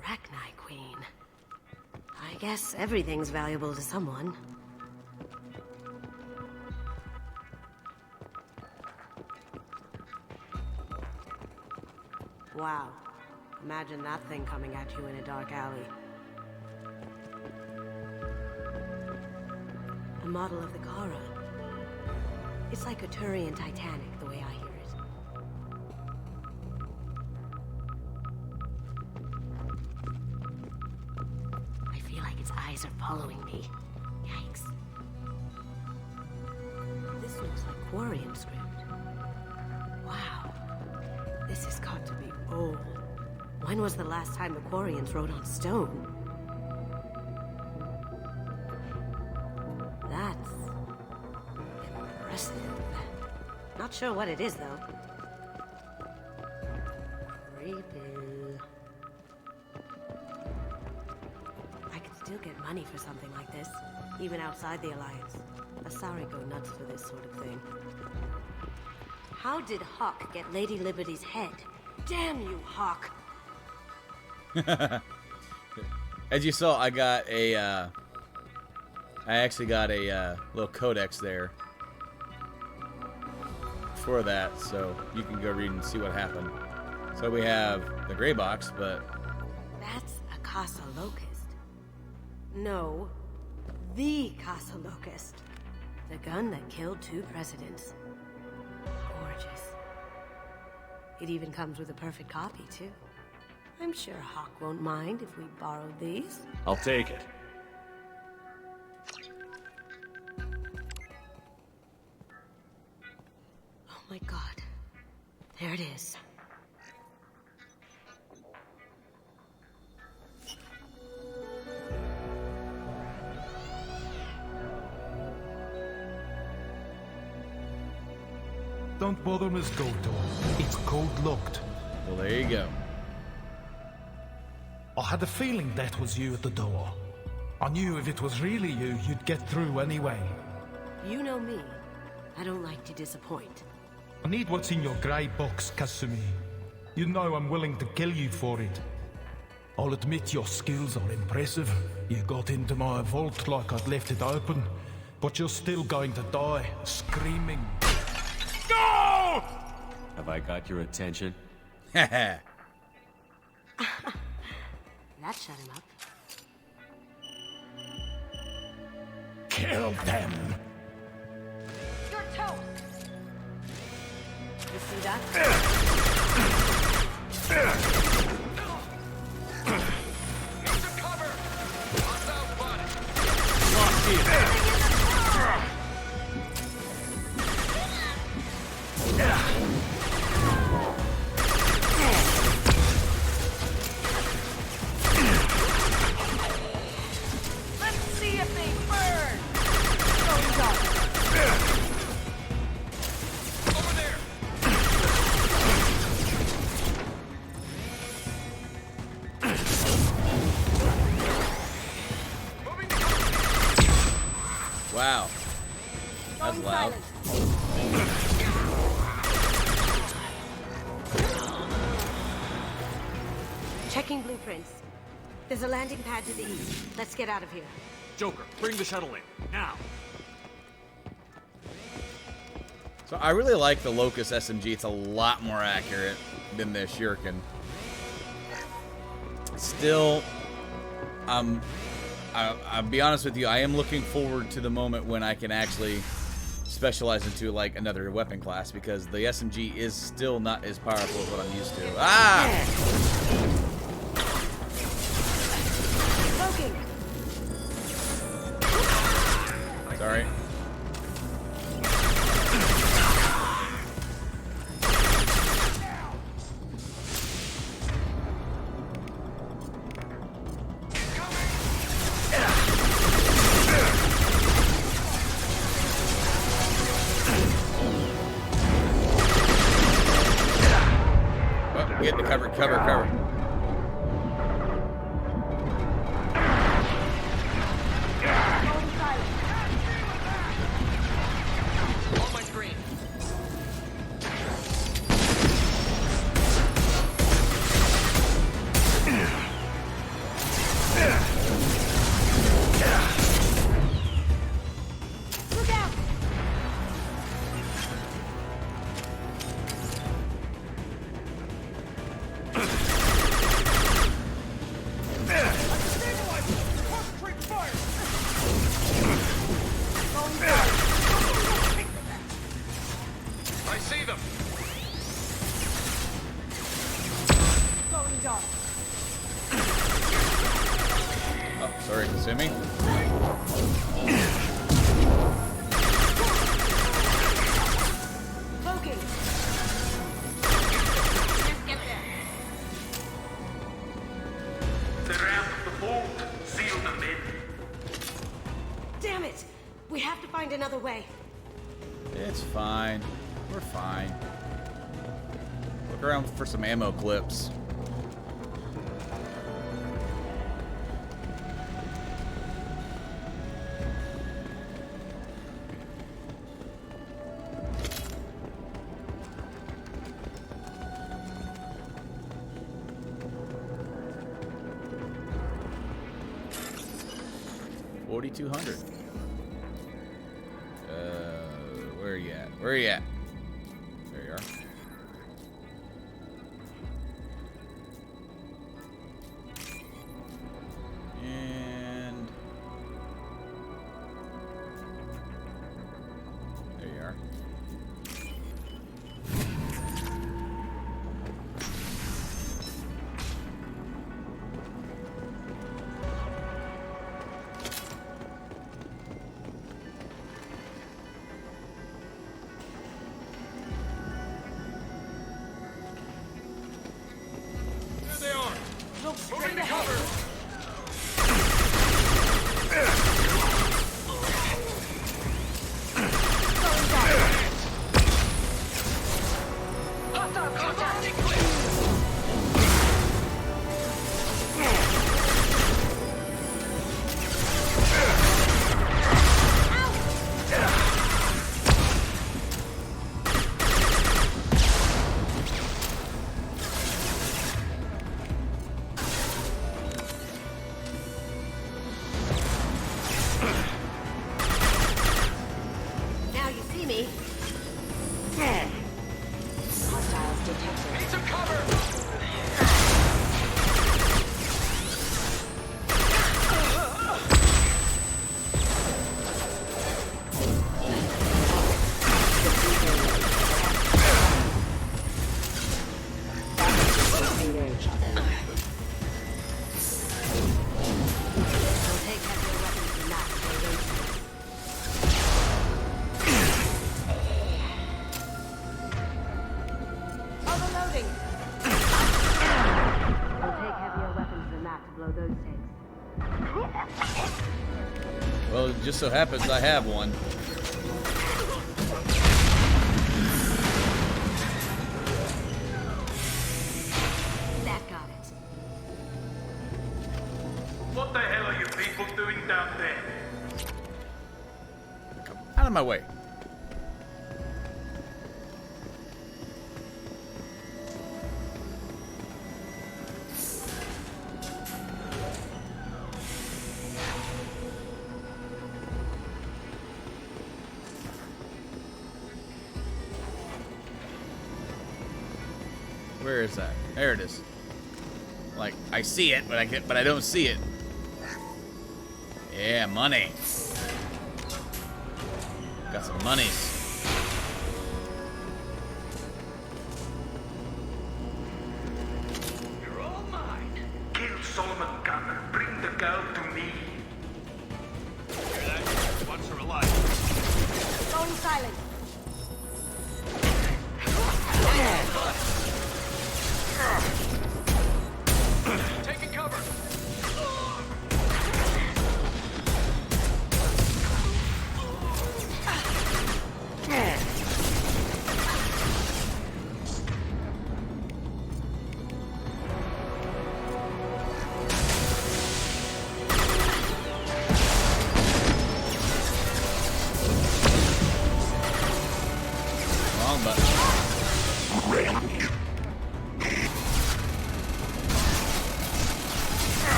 Rachni Queen. I guess everything's valuable to someone. Wow. Imagine that thing coming at you in a dark alley. A model of the Kara. It's like a Turian Titanic, the way I hear it. I feel like its eyes are following me. Yikes. This looks like Quarian script. Wow. This has got to be old. When was the last time the Quarians wrote on stone? That's impressive. Not sure what it is, though. Creepy. I could still get money for something like this, even outside the Alliance. Asari go nuts for this sort of thing. How did Hawk get Lady Liberty's head? Damn you, Hawk! As you saw, I got a, I actually got a little codex there for that, so you can go read and see what happened. So we have the gray box, but... That's a Casa Locust. No, the Casa Locust. The gun that killed 2 presidents. Gorgeous. It even comes with a perfect copy, too. I'm sure Hawk won't mind if we borrowed these. I'll take it. Oh my god. There it is. Don't bother, Miss Goto. It's code locked. Well, there you go. I had a feeling that was you at the door. I knew if it was really you, you'd get through anyway. You know me. I don't like to disappoint. I need what's in your grey box, Kasumi. You know I'm willing to kill you for it. I'll admit your skills are impressive. You got into my vault like I'd left it open, but you're still going to die, screaming. No! Have I got your attention? That shut him up. Kill them. You're toast. You see that? Let's see if they burn! Over there! Wow. That's loud. Checking blueprints. There's a landing pad to the east. Let's get out of here. Joker, bring the shuttle in. Now. So I really like the Locust SMG. It's a lot more accurate than the Shuriken. Still, I'll be honest with you, I am looking forward to the moment when I can actually specialize into like another weapon class, because the SMG is still not as powerful as what I'm used to. Ah! Smoking. Sorry. Get the cover. On my screen. Look out! Concentrate fire! I see them. Going dark. Oh, sorry, Kasumi. Smoking. Surround the vault. Seal them in. Damn it! We have to find another way. It's fine. We're fine. Look around for some ammo clips. $4,200. Where are you at? Where are you at? There you are. And there you are. There they are. Look straight Moving to ahead. cover. Going dark. Hostile contact. blow those heads. Well, it just so happens I have one. That got it. What the hell are you people doing down there? Come out of my way. Where is that? There it is. Like, I see it, but I don't see it. Yeah, money. Got some monies. You're all mine. Kill Solomon Gunn and bring the girl to me. Hear that? Once her alive. Phone silent. Taking cover. Wrong button.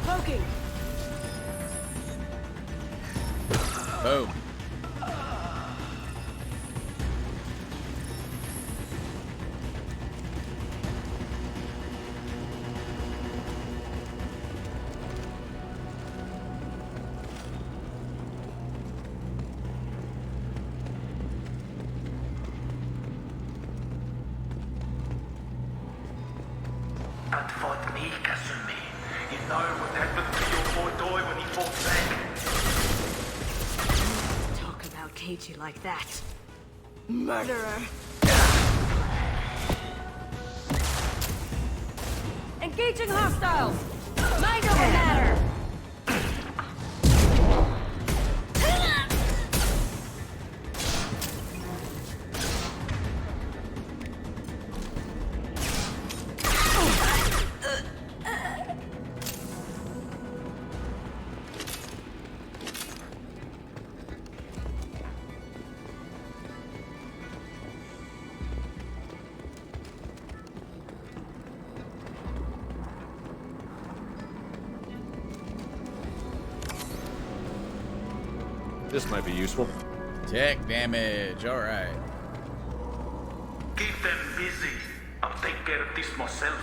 Poking. Boom. That fought me, Kasumi. You know what happened to your boy Doi when he fought back? Talk about cagey like that. Murderer. Engaging hostiles. Mind over matter. This might be useful. Tech damage. All right. Keep them busy. I'll take care of this myself.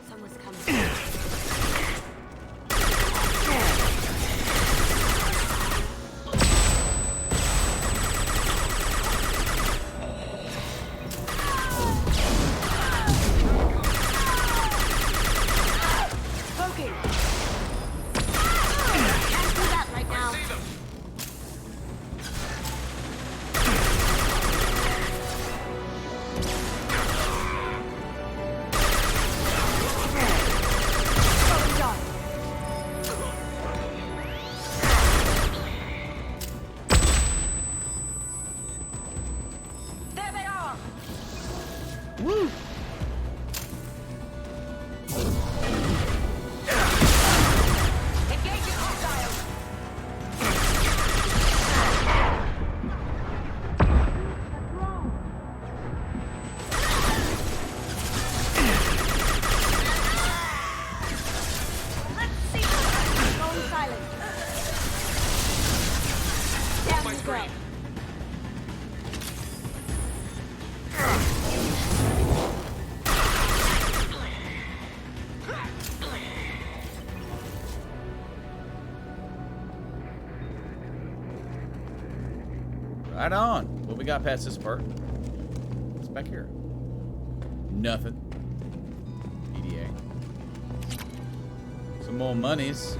Someone's coming. Poking. Can't do that right now. Going done. There they are. Woo! Engaging hostiles. Let's see. Going silent. Down you go. Right on. Well, we got past this part. What's back here? Nothing. EDA. Some more monies.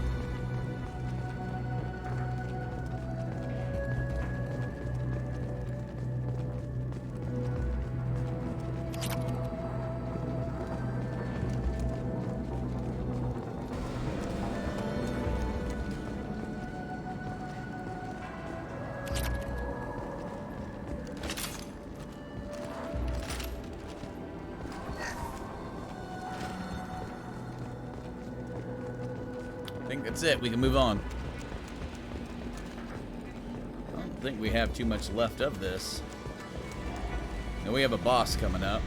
I think that's it. We can move on. I don't think we have too much left of this. Now we have a boss coming up.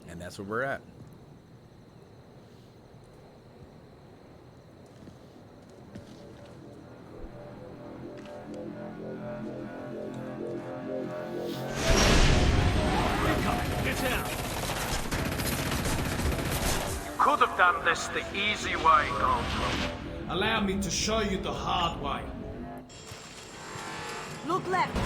And that's where we're at. Could have done this the easy way, Gold. Allow me to show you the hard way. Look left.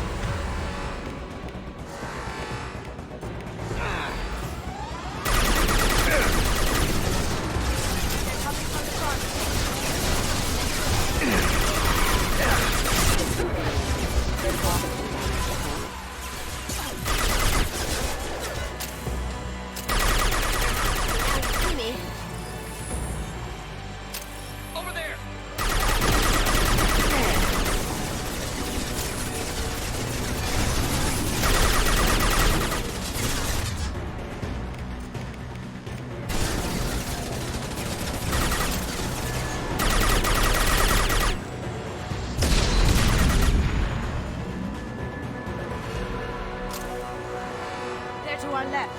To our left.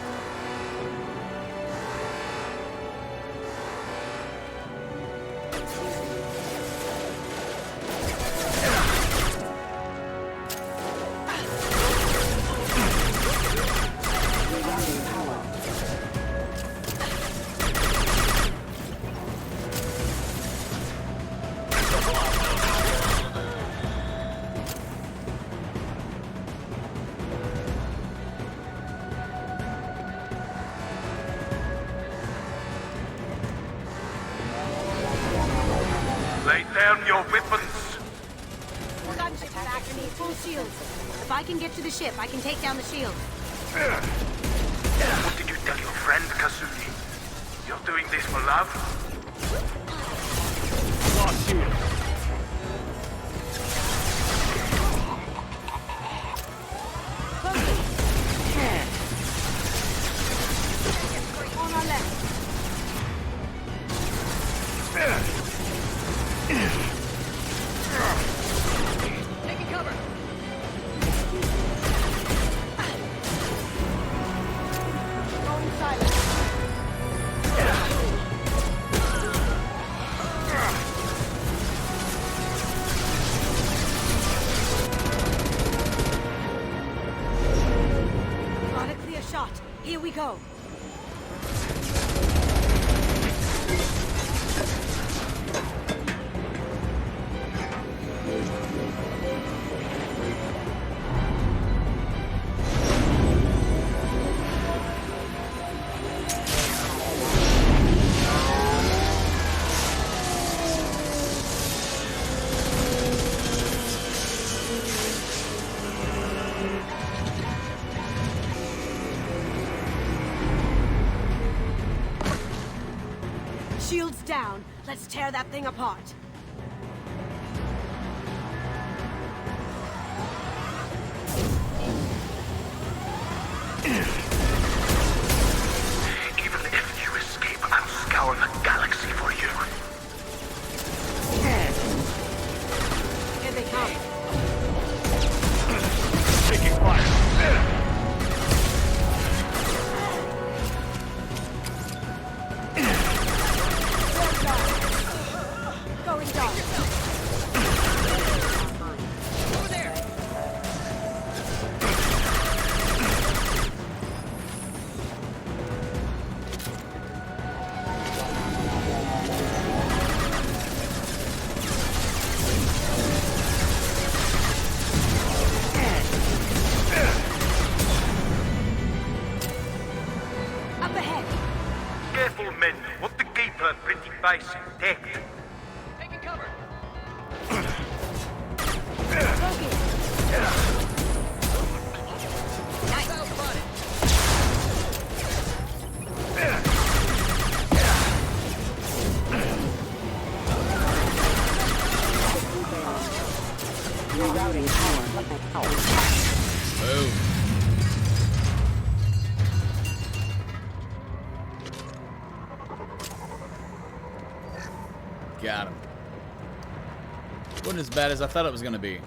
Lay down your weapons. Gunship back. I need full shields. If I can get to the ship, I can take down the shield. What did you tell your friend, Kasumi? You're doing this for love? Lost shield. On our left. Taking cover. Going silent. Got a clear shot. Here we go. Shields down. Let's tear that thing apart. Even if you escape, I'll scour the galaxy for you. Here they come. Taking fire. Going Rerouting power. Boom. Got him. Wasn't as bad as I thought it was going to be.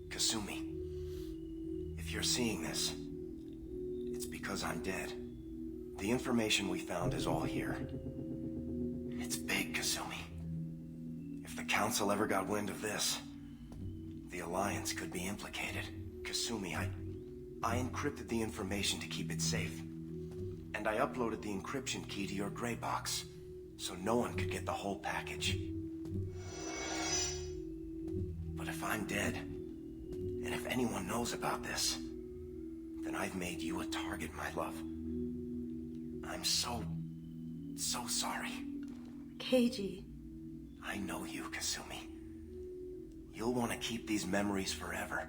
Kasumi, if you're seeing this, it's because I'm dead. The information we found is all here. It's big, Kasumi. If the Council ever got wind of this, the Alliance could be implicated. Kasumi, I encrypted the information to keep it safe. And I uploaded the encryption key to your gray box, so no one could get the whole package. But if I'm dead, and if anyone knows about this, then I've made you a target, my love. I'm so sorry. Keiji. I know you, Kasumi. You'll want to keep these memories forever.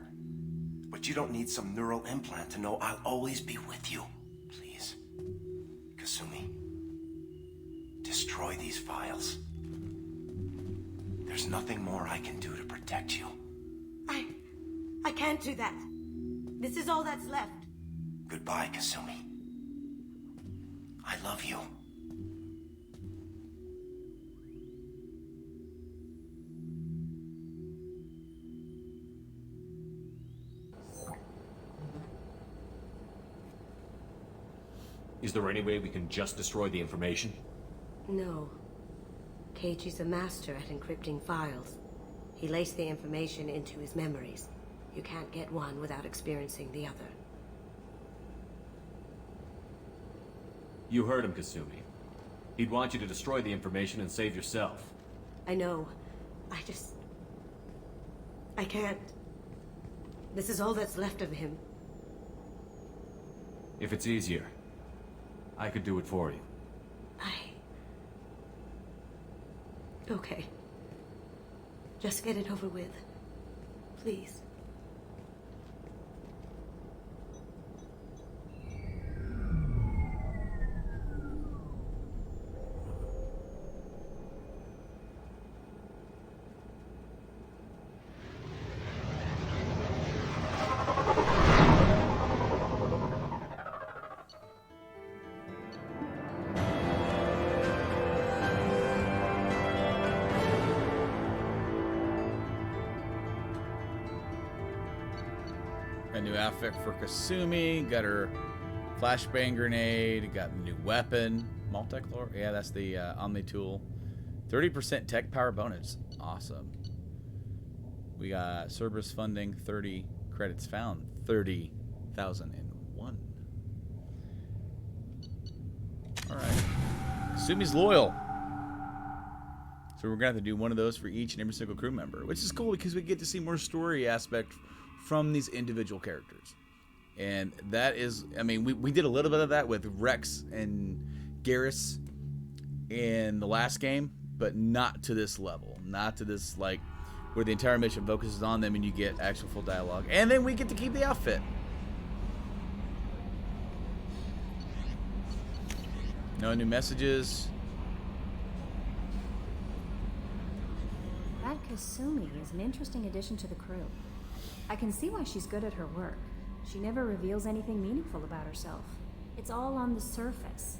But you don't need some neural implant to know I'll always be with you. Please. Kasumi. Destroy these files. There's nothing more I can do to protect you. I can't do that. This is all that's left. Goodbye, Kasumi. I love you. Is there any way we can just destroy the information? No. Keiichi's a master at encrypting files. He laced the information into his memories. You can't get one without experiencing the other. You heard him, Kasumi. He'd want you to destroy the information and save yourself. I know. I can't. This is all that's left of him. If it's easier, I could do it for you. Okay. Just get it over with. Please. A new outfit for Kasumi. Got her flashbang grenade. Got the new weapon. Multicolor. Yeah, that's the Omni tool. 30% tech power bonus. Awesome. We got Cerberus funding. 30 credits found. 30,001. All right. Kasumi's loyal. So we're going to have to do one of those for each and every single crew member, which is cool because we get to see more story aspect from these individual characters. And that is, I mean, we did a little bit of that with Rex and Garrus in the last game, but not to this level. Not to this, like, where the entire mission focuses on them and you get actual full dialogue. And then we get to keep the outfit. No new messages. That Kasumi is an interesting addition to the crew. I can see why she's good at her work. She never reveals anything meaningful about herself. It's all on the surface.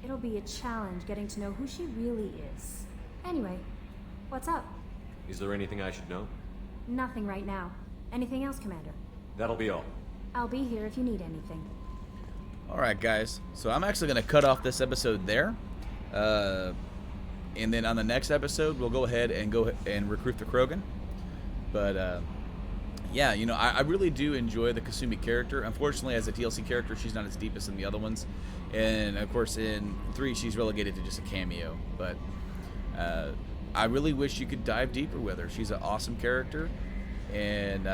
It'll be a challenge getting to know who she really is. Anyway, what's up? Is there anything I should know? Nothing right now. Anything else, Commander? That'll be all. I'll be here if you need anything. Alright, guys. So I'm actually going to cut off this episode there. and then on the next episode, we'll go ahead and recruit the Krogan. But yeah, you know, I really do enjoy the Kasumi character. Unfortunately, as a TLC character, she's not as deep as in the other ones. And of course, in 3, she's relegated to just a cameo. But I really wish you could dive deeper with her. She's an awesome character, and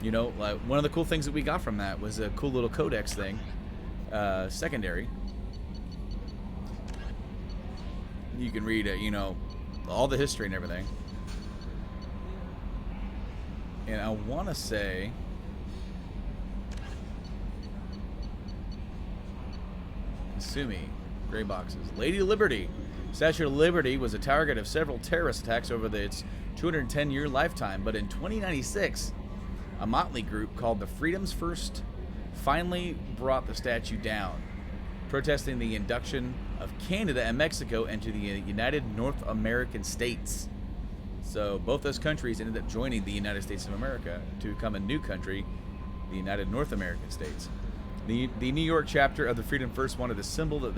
you know, like one of the cool things that we got from that was a cool little codex thing, secondary. You can read, you know, all the history and everything. And I want to say, Kasumi, gray boxes. Lady Liberty. Statue of Liberty was a target of several terrorist attacks over its 210-year lifetime, but in 2096, a motley group called the Freedom's First finally brought the statue down, protesting the induction of Canada and Mexico into the United North American States. So both those countries ended up joining the United States of America to become a new country, the United North American States. The New York chapter of the Freedom First wanted a symbol that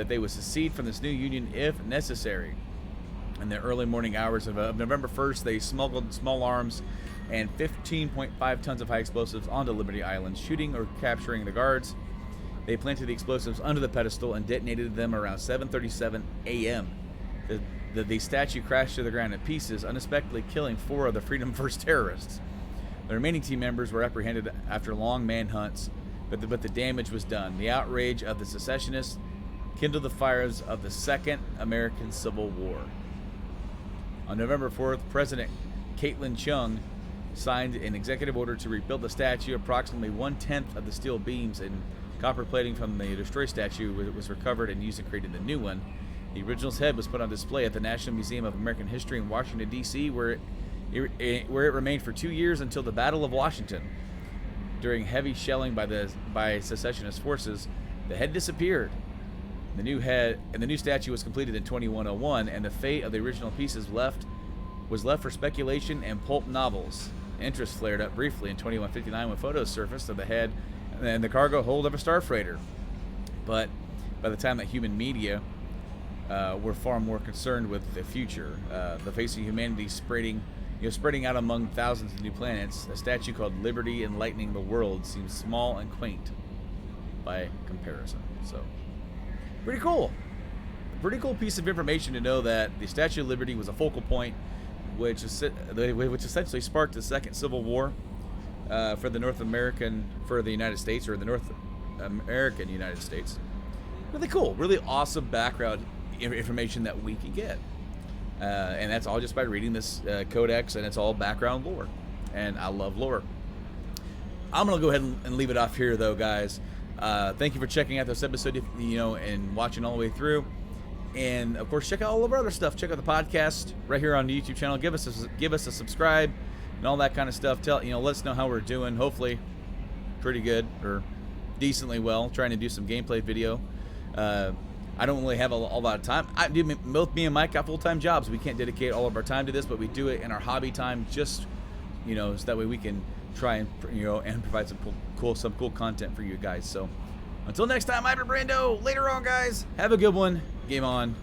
they would secede from this new union if necessary. In the early morning hours of November 1st, they smuggled small arms and 15.5 tons of high explosives onto Liberty Island, shooting or capturing the guards. They planted the explosives under the pedestal and detonated them around 7:37 a.m. The statue crashed to the ground in pieces, unexpectedly killing 4 of the Freedom First terrorists. The remaining team members were apprehended after long manhunts, but the damage was done. The outrage of the secessionists kindled the fires of the Second American Civil War. On November 4th, President Caitlin Chung signed an executive order to rebuild the statue. Approximately 1/10 of the steel beams and copper plating from the destroyed statue was recovered and used to create the new one. The original's head was put on display at the National Museum of American History in Washington, D.C., where it remained for 2 years until the Battle of Washington. During heavy shelling by secessionist forces, the head disappeared. The new statue was completed in 2101, and the fate of the original pieces was left for speculation and pulp novels. Interest flared up briefly in 2159 when photos surfaced of the head and the cargo hold of a star freighter. But by the time that human media were far more concerned with the future, the face of humanity spreading out among thousands of new planets, a statue called Liberty Enlightening the World seems small and quaint by comparison. So, pretty cool. Pretty cool piece of information to know that the Statue of Liberty was a focal point, which essentially sparked the Second Civil War for the United States, or the North American United States. Really cool, really awesome background information that we can get. And that's all just by reading this codex, and it's all background lore. And I love lore. I'm going to go ahead and leave it off here, though, guys. Thank you for checking out this episode, and watching all the way through. And, of course, check out all of our other stuff. Check out the podcast right here on the YouTube channel. Give us a subscribe and all that kind of stuff. Let us know how we're doing. Hopefully pretty good or decently well. Trying to do some gameplay video. I don't really have a lot of time. Both me and Mike got full-time jobs. We can't dedicate all of our time to this, but we do it in our hobby time, just so that way we can try and and provide some cool content for you guys. So until next time, I'm Brando. Later on, guys. Have a good one. Game on.